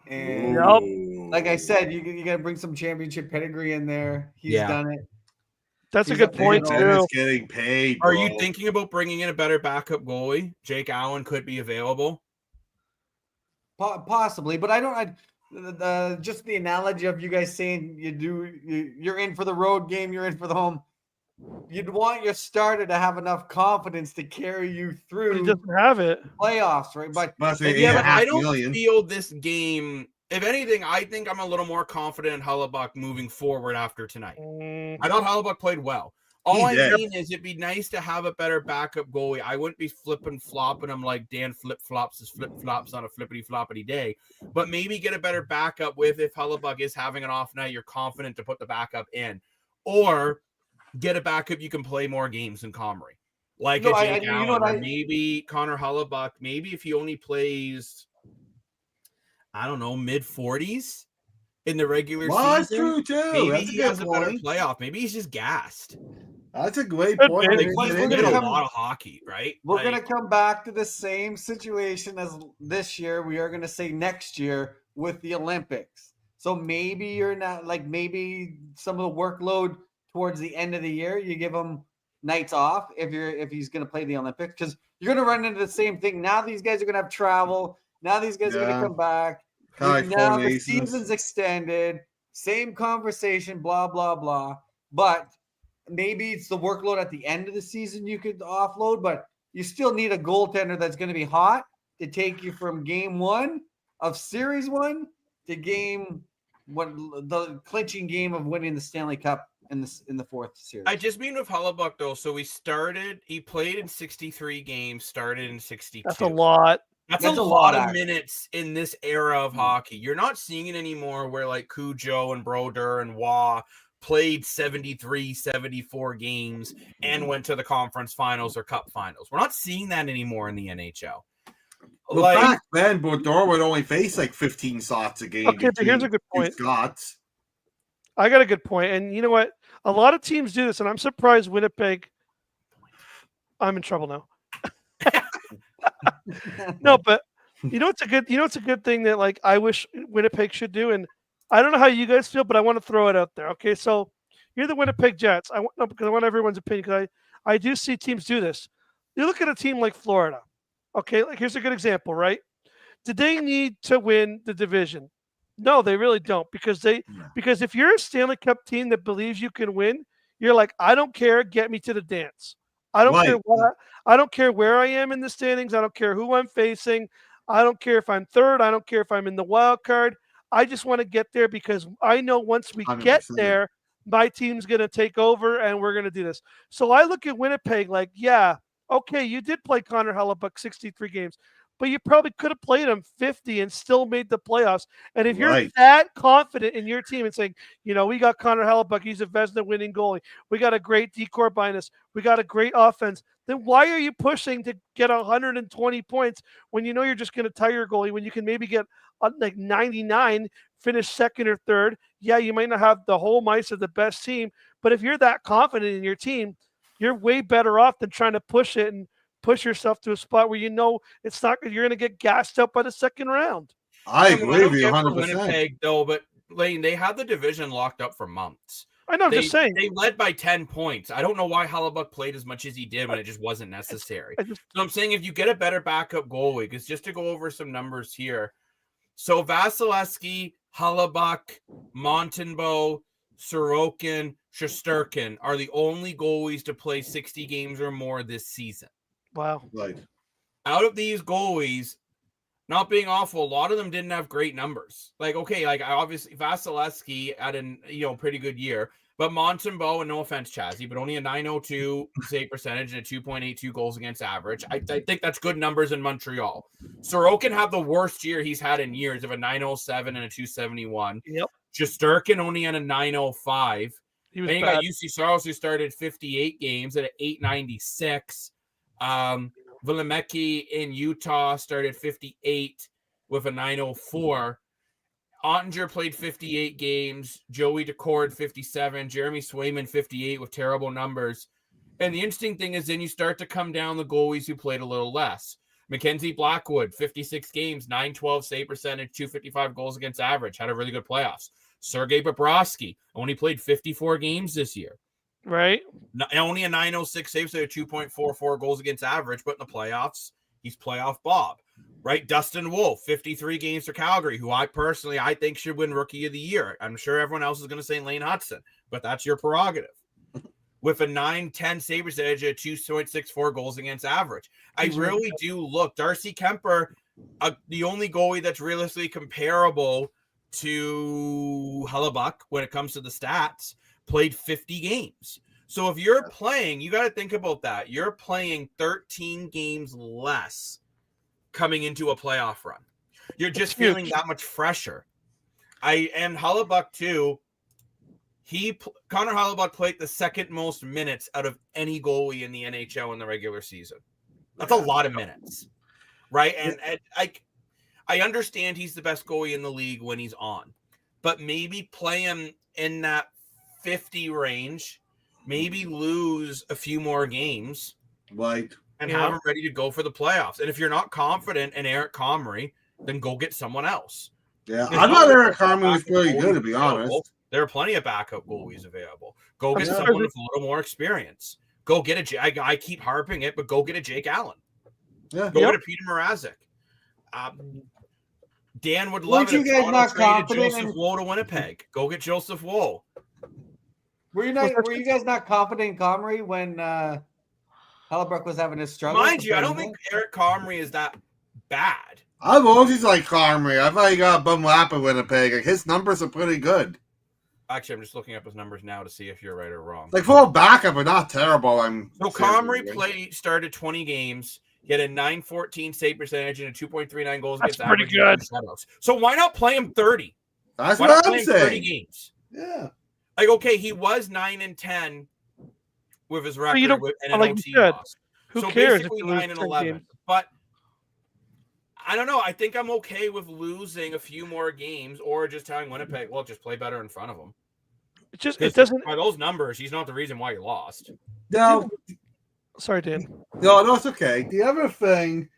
And like I said, you got to bring some championship pedigree in there. He's done it. That's a good point too. Getting paid. Bro. Are you thinking about bringing in a better backup goalie? Jake Allen could be available. Possibly, but I don't. Just the analogy of you guys saying you're in for the road game, you're in for the home. You'd want your starter to have enough confidence to carry you through. He doesn't have it. Playoffs, right? But I don't feel this game. If anything, I think I'm a little more confident in Hellebuck moving forward after tonight. I thought Hellebuck played well. All I mean is it'd be nice to have a better backup goalie. I wouldn't be flopping him like Dan flip-flops his flip-flops on a flippity-floppity day. But maybe get a better backup if Hellebuck is having an off night, you're confident to put the backup in. Or get a backup you can play more games in Comrie. Like a Jake Allen, maybe Connor Hellebuck, maybe if he only plays, I don't know, mid-40s in the regular season. True too. Maybe That's he has a better playoff. Maybe he's just gassed. That's a great point. Like, he's played a lot of hockey, right? We're going to come back to the same situation as this year. We are going to say next year with the Olympics. So maybe you're not maybe some of the workload towards the end of the year, you give him nights off if he's going to play the Olympics, because you're going to run into the same thing. Now these guys are going to have travel. Now these guys are going to come back. Now the season's extended. Same conversation, blah, blah, blah. But maybe it's the workload at the end of the season you could offload, but you still need a goaltender that's going to be hot to take you from game one of series one to the clinching game of winning the Stanley Cup in the fourth series. I just mean with Hellebuck though. So he played in 63 games, started in 62. That's a lot. That's a lot of minutes in this era of hockey. You're not seeing it anymore where like Cujo and Brodeur and Waugh played 73, 74 games and went to the conference finals or cup finals. We're not seeing that anymore in the NHL. Well, back then, Brodeur would only face like 15 shots a game. Okay, but here's a good point. Shots. I got a good point. And you know what? A lot of teams do this, and I'm surprised Winnipeg. I'm in trouble now. No, but it's a good thing that like I wish Winnipeg should do, and I don't know how you guys feel, but I want to throw it out there. Okay, so you're the Winnipeg Jets. Because I want everyone's opinion, because I do see teams do this. You look at a team like Florida. Okay, like here's a good example, right? Did they need to win the division? No, they really don't, because if you're a Stanley Cup team that believes you can win, you're like, I don't care, get me to the dance. I don't care where I am in the standings. I don't care who I'm facing. I don't care if I'm third. I don't care if I'm in the wild card. I just want to get there because I know once we 100%. Get there, my team's going to take over and we're going to do this. So I look at Winnipeg like, yeah, okay, you did play Connor Hellebuck 63 games, but you probably could have played him 50 and still made the playoffs. And if you're Right. that confident in your team and saying, we got Connor Hellebuck, he's a Vezina winning goalie. We got a great decor behind us. We got a great offense. Then why are you pushing to get 120 points when you know you're just going to tie your goalie when you can maybe get like 99, finish second or third? Yeah, you might not have the whole mice of the best team, but if you're that confident in your team, you're way better off than trying to push it and push yourself to a spot where it's not. You're going to get gassed out by the second round. I mean, agree with you get for 100%. Winnipeg though, but Lane, they had the division locked up for months. I know. I'm just saying. They led by 10 points. I don't know why Hellebuck played as much as he did when it just wasn't necessary. So I'm saying if you get a better backup goalie, because just to go over some numbers here. So Vasilevsky, Hellebuck, Montembeault, Sorokin, Shesterkin are the only goalies to play 60 games or more this season. Wow. Right. Out of these goalies, not being awful, a lot of them didn't have great numbers. Obviously Vasilevsky had a pretty good year, but Montembeault, and no offense, Chazzy, but only a .902 save percentage and a 2.82 goals against average. I think that's good numbers in Montreal. Sorokin had the worst year he's had in years of a .907 and a 271. Yep. Shesterkin only had a .905. He was then you bad. got UC Saros, who started 58 games at an 896. Vilemecki in Utah started 58 with a 904. Ottinger played 58 games. Joey Decord 57. Jeremy Swayman 58 with terrible numbers. And the interesting thing is then you start to come down the goalies who played a little less. Mackenzie Blackwood, 56 games, 912 save percentage, 255 goals against average, had a really good playoffs. Sergei Bobrovsky only played 54 games this year. Right. Only a 906 save, so 2.44 goals against average, but in the playoffs, he's playoff Bob. Right? Dustin Wolf, 53 games for Calgary, who I think should win Rookie of the Year. I'm sure everyone else is going to say Lane Hudson, but that's your prerogative. With a 910 save percentage at 2.64 goals against average. I really do look. Darcy Kemper, the only goalie that's realistically comparable to Hellebuck when it comes to the stats, played 50 games. So if you're playing, you got to think about that. You're playing 13 games less coming into a playoff run. You're just feeling that much fresher. And Hellebuck too. Connor Hellebuck played the second most minutes out of any goalie in the NHL in the regular season. That's a lot of minutes, right? And I understand he's the best goalie in the league when he's on, but maybe play him in that 50 range, maybe lose a few more games, right, and have him ready to go for the playoffs. And if you're not confident in Eric Comrie, then go get someone else. Yeah, I thought Eric Comrie was pretty good, to be honest. There are plenty of backup goalies available. Go get someone with a little more experience. Go get I keep harping it, but go get a Jake Allen. Yeah. Go get a Peter Mrazek. Dan would love Weren't it you if guys not Toronto traded confident Joseph in- Woe to Winnipeg. Go get Joseph Woe. Were you guys not confident in Comrie when Hellebuck was having his struggles? Mind you, I don't think Eric Comrie is that bad. I've always liked Comrie. I thought he got a bum lap at Winnipeg. Like, his numbers are pretty good. Actually, I'm just looking up his numbers now to see if you're right or wrong. Like, for a backup, but not terrible. So Comrie started 20 games. He had a 914 save percentage and a 2.39 goals against average. That's pretty good. So why not play him 30? That's why what not I'm play him saying. 30 games? Yeah. Like, okay, he was 9-10 with his record and an OT loss. Who so cares? basically 9-11. But I don't know. I think I'm okay with losing a few more games or just telling Winnipeg, well, just play better in front of him. It doesn't. By those numbers, he's not the reason why you lost. No. Sorry, Dan. No, it's okay. The other thing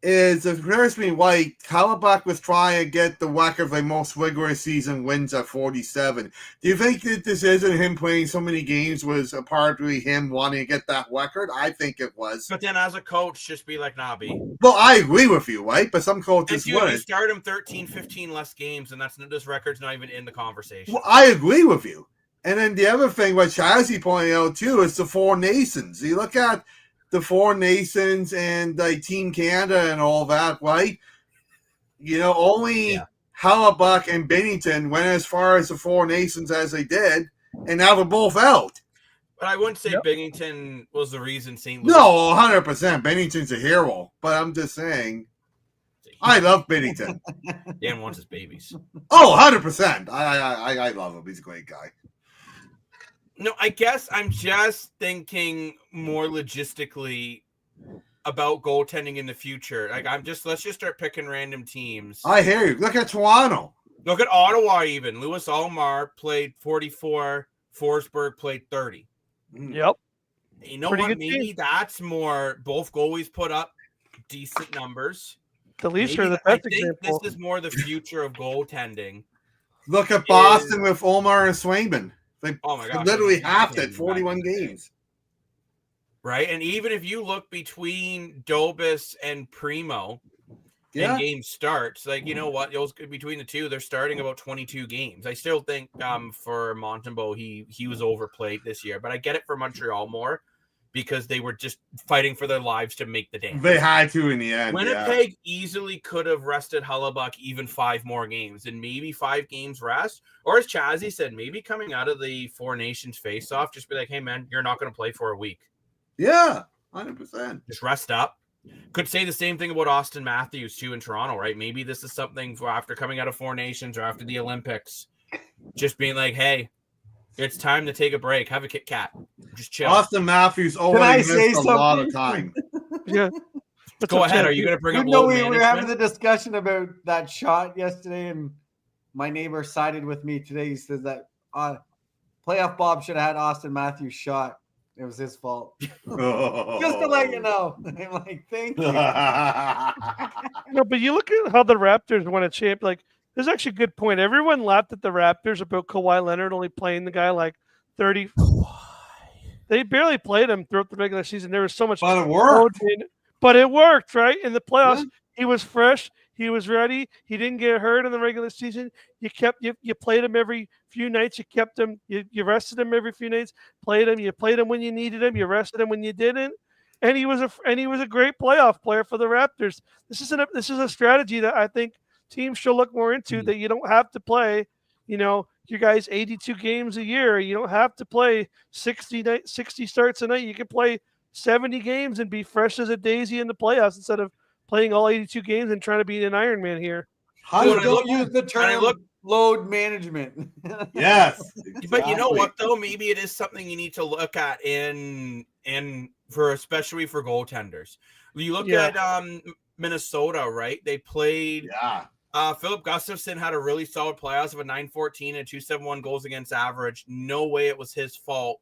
is, if it appears to me right, Hellebuck was trying to get the record of the most regular season wins at 47. Do you think that this isn't him playing so many games was a part of him wanting to get that record? I think it was. But then as a coach, just be like, nah, B. Well, I agree with you, right? But some coaches would. You start him 13, 15 less games, and this record's not even in the conversation. Well, I agree with you. And then the other thing, what Chazzy pointed out too, is the Four Nations. You look at the Four Nations and like Team Canada and all that, right? Only Hellebuck and Binnington went as far as the Four Nations as they did, and now they're both out. But I wouldn't say Binghamton was the reason St. Louis. No, 100%. Binnington's a hero, but I'm just saying. I love Binnington. Dan wants his babies. Oh, 100%. I love him. He's a great guy. No, I guess I'm just thinking more logistically about goaltending in the future. Like let's just start picking random teams. I hear you. Look at Toronto. Look at Ottawa even. Louis Almar played 44. Forsberg played 30. Yep. You know Pretty what? good Maybe team. that's more. Both goalies put up decent numbers. The Leafs Maybe are the I best think example. this is more the future of goaltending. Look at Boston with Omar and Swayman. They Oh my gosh, literally half can't that 41 imagine. games. Right? And even if you look between Dobis and Primo Yeah. and game starts, like, you know what? Between the two, they're starting about 22 games. I still think for Montembeault, he was overplayed this year, but I get it for Montreal more because they were just fighting for their lives to make the dance. They had to in the end. Winnipeg easily could have rested Hellebuck even 5 more games and maybe 5 games rest. Or as Chazzy said, maybe coming out of the Four Nations face-off, just be like, hey, man, you're not going to play for a week. Yeah, 100%. Just rest up. Could say the same thing about Austin Matthews, too, in Toronto, right? Maybe this is something for after coming out of Four Nations or after the Olympics. Just being like, hey, it's time to take a break. Have a Kit Kat. Just chill. Austin Matthews I already say missed a lot something? of time. Yeah. What's Go up, ahead. Chad? Are you going to bring You up know, load we were having management? the discussion about that shot yesterday, and my neighbor sided with me today. He says that playoff Bob should have had Austin Matthews shot. It was his fault. Just to let you know. I'm like, thank you. No, but you look at how the Raptors won a champ. Like, there's actually a good point. Everyone laughed at the Raptors about Kawhi Leonard only playing the guy like 30. They barely played him throughout the regular season. There was so much. But it worked. But it worked, right? In the playoffs, Yeah. he was fresh. He was ready. He didn't get hurt in the regular season. You played him every few nights. You kept him. You rested him every few nights. Played him. You played him when you needed him. You rested him when you didn't. And he was a great playoff player for the Raptors. This is a strategy that I think teams should look more into. That you don't have to play, your guys 82 games a year. You don't have to play 60 starts a night. You can play 70 games and be fresh as a daisy in the playoffs instead of playing all 82 games and trying to beat an Iron Man here. Just don't use the term load management. Yes. But you know what, though? Maybe it is something you need to look at especially for goaltenders. You look at Minnesota, right? They played. Yeah. Philip Gustafson had a really solid playoffs of a 9.14 and 2.71 goals against average. No way it was his fault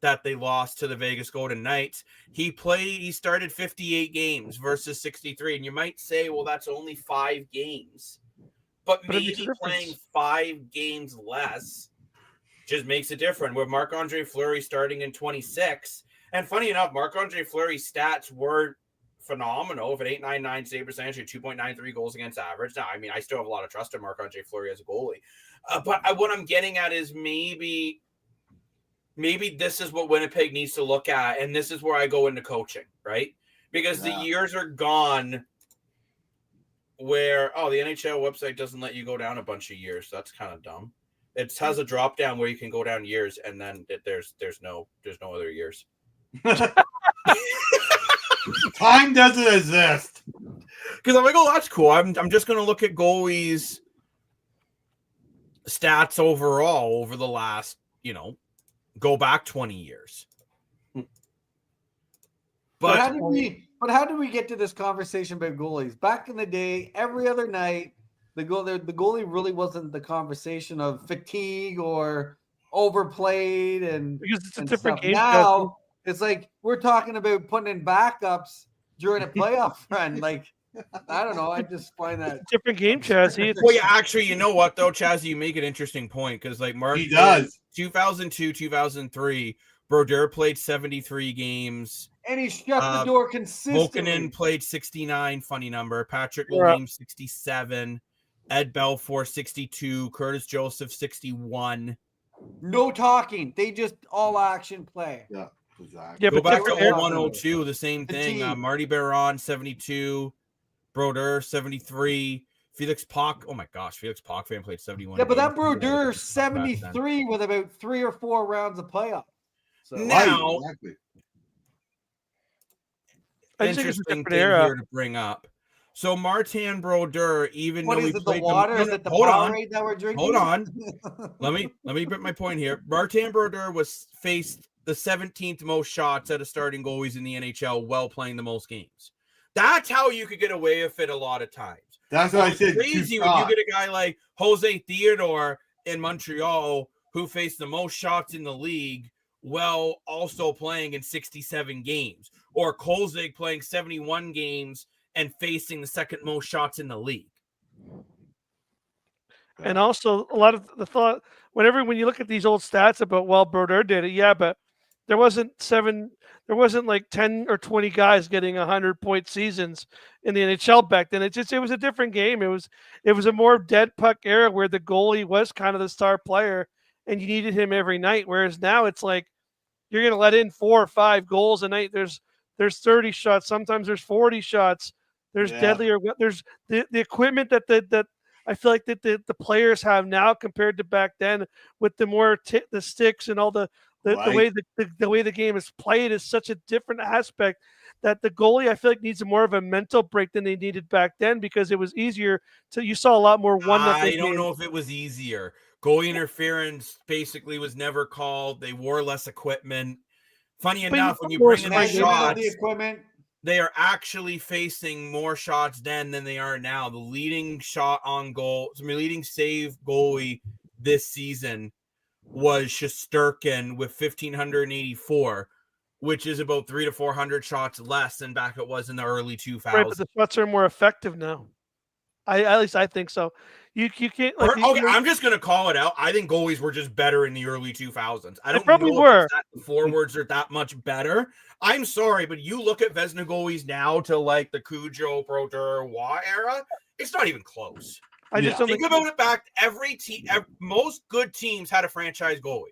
that they lost to the Vegas Golden Knights. He started 58 games versus 63. And you might say, well, that's only 5 games. But maybe playing 5 games less just makes it different. With Marc-Andre Fleury starting in 26. And funny enough, Marc-Andre Fleury's stats were phenomenal. With an 8.99 save percentage, 2.93 goals against average. Now, I mean, I still have a lot of trust in Marc-Andre Fleury as a goalie. But what I'm getting at is maybe this is what Winnipeg needs to look at, and this is where I go into coaching, right? Because the years are gone where, the NHL website doesn't let you go down a bunch of years. That's kind of dumb. It has a drop down where you can go down years, and then there's no other years. Time doesn't exist. Because I'm like, oh, that's cool. I'm just going to look at goalies' stats overall over the last, go back 20 years. But how did we get to this conversation about goalies? Back in the day, every other night, the goalie really wasn't the conversation of fatigue or overplayed because it's a different game. Now it's like we're talking about putting in backups during a playoff run. Like, I don't know. I just find that it's a different game, Chazzy. Well, yeah, actually, you know what though, Chaz, you make an interesting point because like Mark, he does 2002, 2003, Brodeur played 73 games, and he shut the door consistently. Volkanen played 69, funny number. Patrick Lalime 67, Ed Belfour 62, Curtis Joseph 61. No talking. They just all action play. Yeah, exactly. Yeah, go but back to 0102, the same thing. Marty Baron 72, Brodeur 73. Felix Pock, oh my gosh, Felix Potvin played 71. Yeah, but that Brodeur 73 with about 3 or 4 rounds of playoff. So now, exactly. interesting thing here to bring up. So Martin Brodeur, even What though is he it? The played water? no, Is no, it the hold on. Powerade that we're drinking? Hold on. Let me get my point here. Martin Brodeur faced the 17th most shots out of starting goalies in the NHL while playing the most games. That's how you could get away with it a lot of times. That's what I said. Crazy when you get a guy like Jose Theodore in Montreal who faced the most shots in the league while also playing in 67 games, or Kolzig playing 71 games and facing the second most shots in the league. And also a lot of the thought when you look at these old stats about Brodeur did it, yeah, but there wasn't like 10 or 20 guys getting 100-point seasons in the NHL back then. It was a different game. It was a more dead puck era where the goalie was kind of the star player and you needed him every night. Whereas now it's like you're going to let in 4 or 5 goals a night. There's 30 shots. Sometimes there's 40 shots. There's deadlier. There's the equipment that I feel like that the players have now compared to back then with the more the sticks and all the way the way the game is played is such a different aspect that the goalie I feel like needs more of a mental break than they needed back then because it was easier to you saw a lot more I don't know if it was easier. Goalie interference basically was never called. They wore less equipment. Funny enough, when you bring in the shots, they are actually facing more shots than they are now. The leading shot on goal, leading save goalie this season was Shesterkin with 1,584, which is about 300 to 400 shots less than back it was in the early 2000s. Right, but the shots are more effective now. At least I think so. You can't like. I'm just gonna call it out. I think goalies were just better in the early 2000s. I don't probably know were. if the forwards are that much better. I'm sorry, but you look at Vezina goalies now to like the Cujo, Brodeur, Waugh era. It's not even close. I just don't think about it back. Most good teams had a franchise goalie.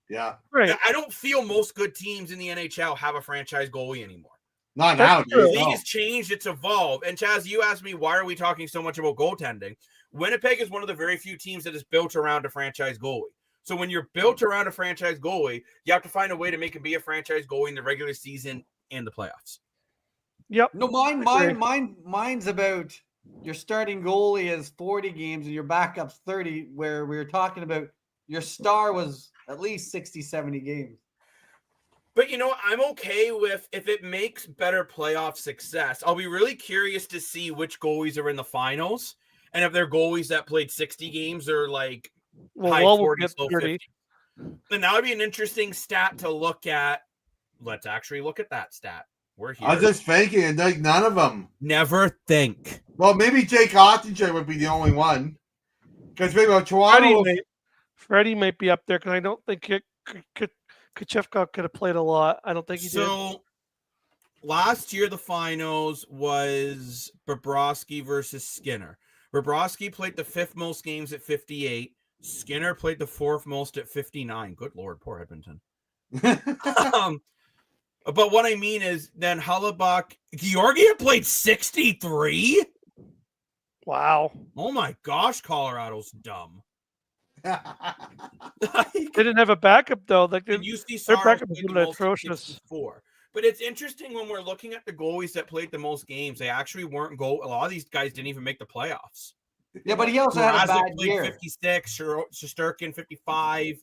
Yeah, right. I don't feel most good teams in the NHL have a franchise goalie anymore. Not now. The league has changed. It's evolved. And Chaz, you asked me, why are we talking so much about goaltending? Winnipeg is one of the very few teams that is built around a franchise goalie. So when you're built around a franchise goalie, you have to find a way to make him be a franchise goalie in the regular season and the playoffs. Yep. No, mine's about your starting goalie is 40 games and your backup's 30, where we were talking about your star was at least 60, 70 games. But, I'm okay with if it makes better playoff success. I'll be really curious to see which goalies are in the finals and if they're goalies that played 60 games or like high 40s, low 50s. And that would be an interesting stat to look at. Let's actually look at that stat. We're here. I was just thinking, like none of them. Never think. Well, maybe Jake Ottinger would be the only one. Because maybe Toronto. Freddie might be up there because I don't think Kochevkov could have played a lot. I don't think he did. So last year, the finals was Bobrovsky versus Skinner. Bobrovsky played the 5th most games at 58. Skinner played the 4th most at 59. Good Lord, poor Edmonton. But what I mean is then Georgiev played 63. Wow. Oh my gosh, Colorado's dumb. They didn't have a backup though. Like their backup was atrocious. But it's interesting when we're looking at the goalies that played the most games. They actually weren't A lot of these guys didn't even make the playoffs. Yeah, but he also had a bad year. 56, Shesterkin 55.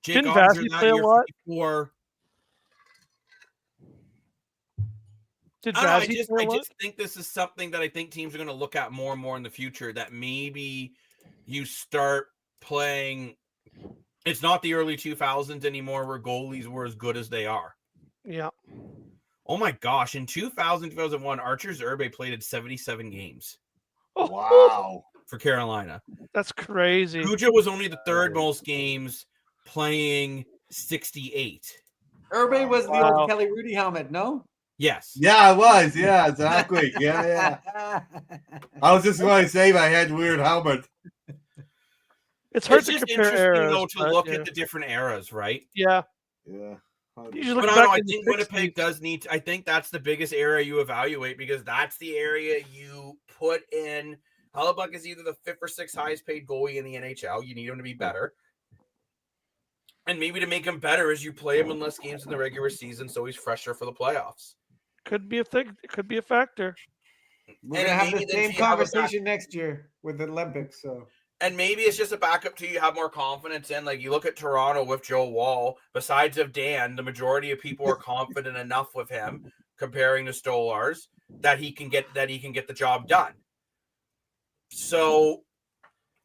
Jake Didn't Vazzy play a lot? 54. I just think this is something that I think teams are going to look at more and more in the future, that maybe you start playing. It's not the early 2000s anymore where goalies were as good as they are. Yeah. Oh my gosh. In 2001, Archer Zerbe played in 77 games. Wow. For Carolina. That's crazy. Cujo was only the 3rd most games, playing 68. Urbe was the old Kelly Rudy helmet, no? Yes. Yeah, it was. Yeah, exactly. Yeah. I was just going to say I had weird helmet. It's hard to compare eras. Though, to look at the different eras, right? Yeah. Yeah. But I think Winnipeg does need I think that's the biggest area you evaluate, because that's the area you put in. Hellebuyck is either the 5th or 6th highest paid goalie in the NHL. You need him to be better. And maybe to make him better is you play him in less games in the regular season so he's fresher for the playoffs. Could be a thing. It could be a factor. We're And gonna have maybe the then same you have a back- conversation next year with the Olympics. So And maybe it's just a backup to you have more confidence in. Like you look at Toronto with Joe Wall, besides of Dan, the majority of people are confident enough with him comparing to Stolarz that he can get the job done. So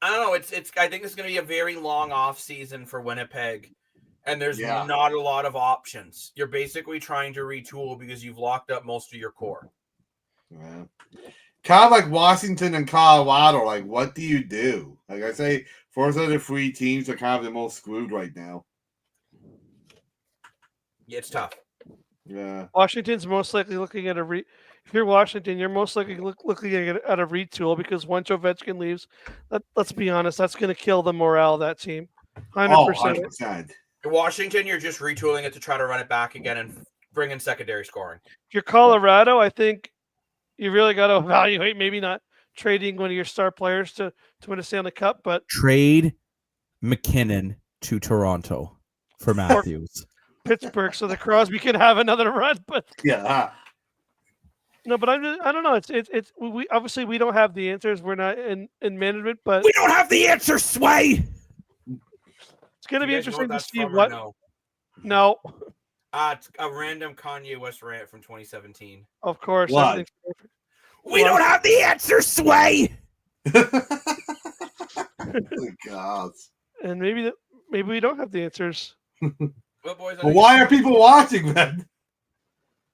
I don't know. It's I think it's gonna be a very long off season for Winnipeg. And there's not a lot of options. You're basically trying to retool because you've locked up most of your core. Yeah. Kind of like Washington and Colorado. Like, what do you do? Like I say, four of the three teams are kind of the most screwed right now. Yeah, it's tough. Yeah. Washington's most likely looking at if you're Washington, you're most likely looking at a retool because once Ovechkin leaves, let's be honest, that's going to kill the morale of that team. 100%. 100%. In Washington, you're just retooling it to try to run it back again and bring in secondary scoring. If you're Colorado, I think you really got to evaluate maybe not trading one of your star players to win a Stanley Cup, but trade McKinnon to Toronto for Matthews. Pittsburgh, so the Crosby can have another run. But Yeah. no, but I don't know. It's we obviously we don't have the answers. We're not in management, but We don't have the answer, Sway. it's going to You be guys know interesting to that's see from or what. No, No, it's a random Kanye West rant from 2017. of course. What? everything's perfect. We don't have the answer, Sway. Oh, God. And maybe we don't have the answers Well, boys, But why are people watching then?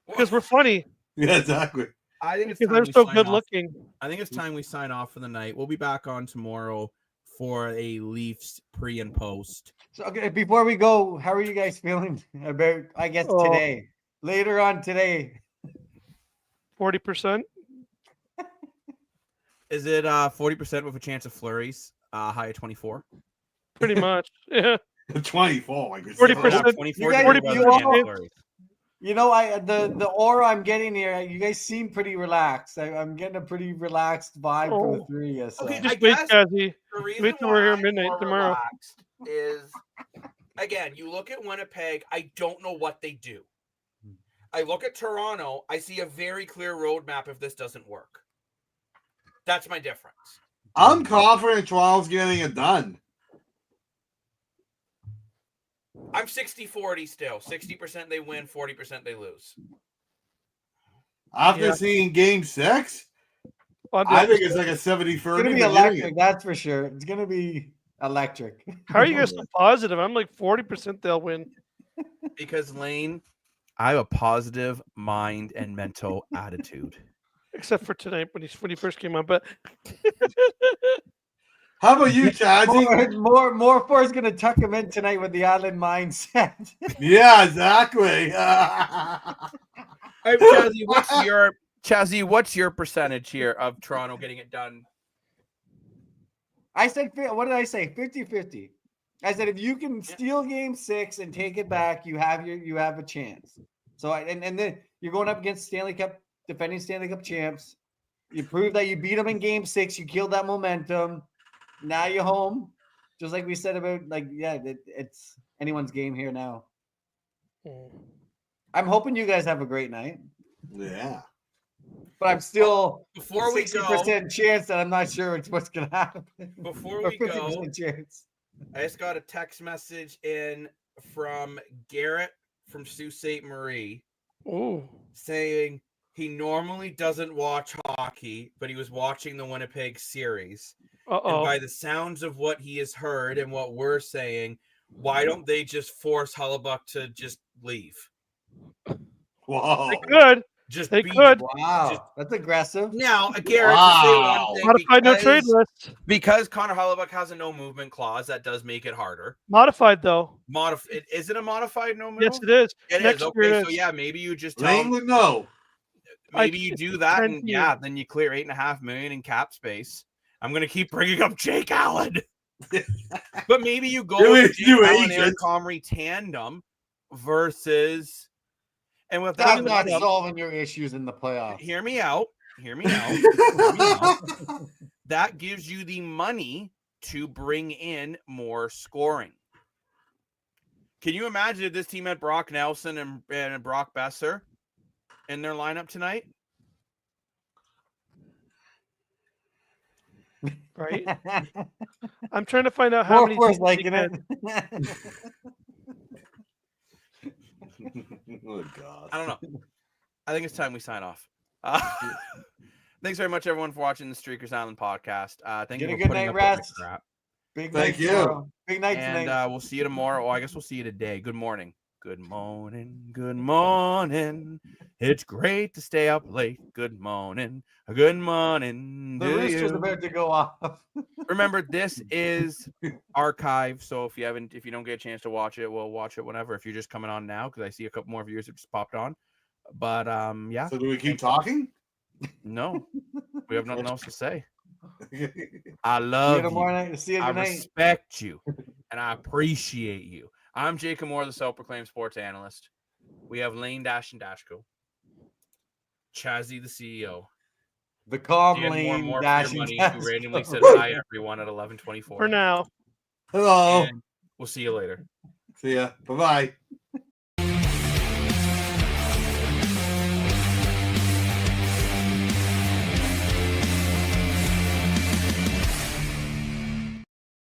because we're funny. Yeah, exactly. I think it's Because time they're we so sign good off. looking. I think it's time we sign off for the night. We'll be back on tomorrow for a Leafs pre and post. So okay, before we go, how are you guys feeling about? I guess Oh. today, later on today. 40%. Is it 40% with a chance of flurries? High of 24. Pretty much. Yeah. 24. Like 40%. 24 You guys- degree you weather and all- flurries. You know, the aura I'm getting here, you guys seem pretty relaxed. I'm getting a pretty relaxed vibe from the Oh. three of you. So. Okay, Just I wait, guess Jazzy. the reason Wait till why we're here I'm midnight more tomorrow. relaxed is, again, you look at Winnipeg, I don't know what they do. I look at Toronto, I see a very clear roadmap if this doesn't work. That's my difference. I'm confident Toronto's getting it done. I'm 60-40 still. 60% they win, 40% they lose. After Yeah. seeing game 6, On the I think opposite- it's like a 70-30. It's gonna be for getting electric, it. that's for sure. It's gonna be electric. How are you guys so positive? I'm like 40% they'll win. Because Lane, I have a positive mind and mental attitude. Except for tonight when he first came on. But How about you, Chadsy? More for is gonna tuck him in tonight with the island mindset. Yeah, exactly. Chazzy, what's your percentage here of Toronto getting it done? I said, what did I say? 50-50. I said if you can steal game 6 and take it back, you have a chance. So and then you're going up against defending Stanley Cup champs. You prove that you beat them in game 6. You killed that momentum. Now you're home. Just like we said about it's anyone's game here now. I'm hoping you guys have a great night. Yeah. But I'm still Before we 60% chance that I'm not sure it's what's gonna happen. Before Or we go, 50% chance. I just got a text message in from Garrett from Sault Ste. Marie oh, saying he normally doesn't watch hockey, but he was watching the Winnipeg series. And by the sounds of what he has heard and what we're saying, why don't they just force Hellebuck to just leave? Whoa. they could. Just They be could. Wow, that's aggressive. Now, Garrett, Wow. to say one thing, Modified no trade list. because Connor Hellebuck has a no movement clause, that does make it harder. Modified though. Is it a modified no move? Yes, it is. It Next is. year Okay, it so is. yeah, maybe you just tell Lane him, would know. maybe you do that, 10 and yeah, then you clear $8.5 million in cap space. I'm gonna keep bringing up Jake Allen, but maybe you go Really, with Jake you Allen Eric agent. Comrie tandem versus, and with That's that, not solving your issues in the playoffs. hear me out. Hear me out. Hear me out. That gives you the money to bring in more scoring. Can you imagine if this team had Brock Nelson and Brock Besser in their lineup tonight? right? I'm trying to find out how More many force teams liking they it. Oh God. I don't know. I think it's time we sign off. Thanks very much, everyone, for watching the Streakers Island podcast. Thank Get you a for good putting night up with my rest. crap. Big Thank night you. tomorrow. Big night And tonight. we'll see you tomorrow. Oh, I guess we'll see you today. Good morning. Good morning. Good morning. It's great to stay up late. Good morning. Good morning. The to rooster's you. about to go off. Remember, this is archive. So if you don't get a chance to watch it, we'll watch it whenever. If you're just coming on now, because I see a couple more viewers have just popped on. But yeah. So do we keep talking? No, we have nothing else to say. I See you love tomorrow you. night. See you I good night. respect you, and I appreciate you. I'm Jacob Moore, the self-proclaimed sports analyst. We have Lane Dash and Dashko, Chazzy, the CEO, The calm Dan lane Moore for your dashing money, Dashko. who randomly said hi everyone at 11:24. for now. Hello. And we'll see you later. See ya. Bye bye.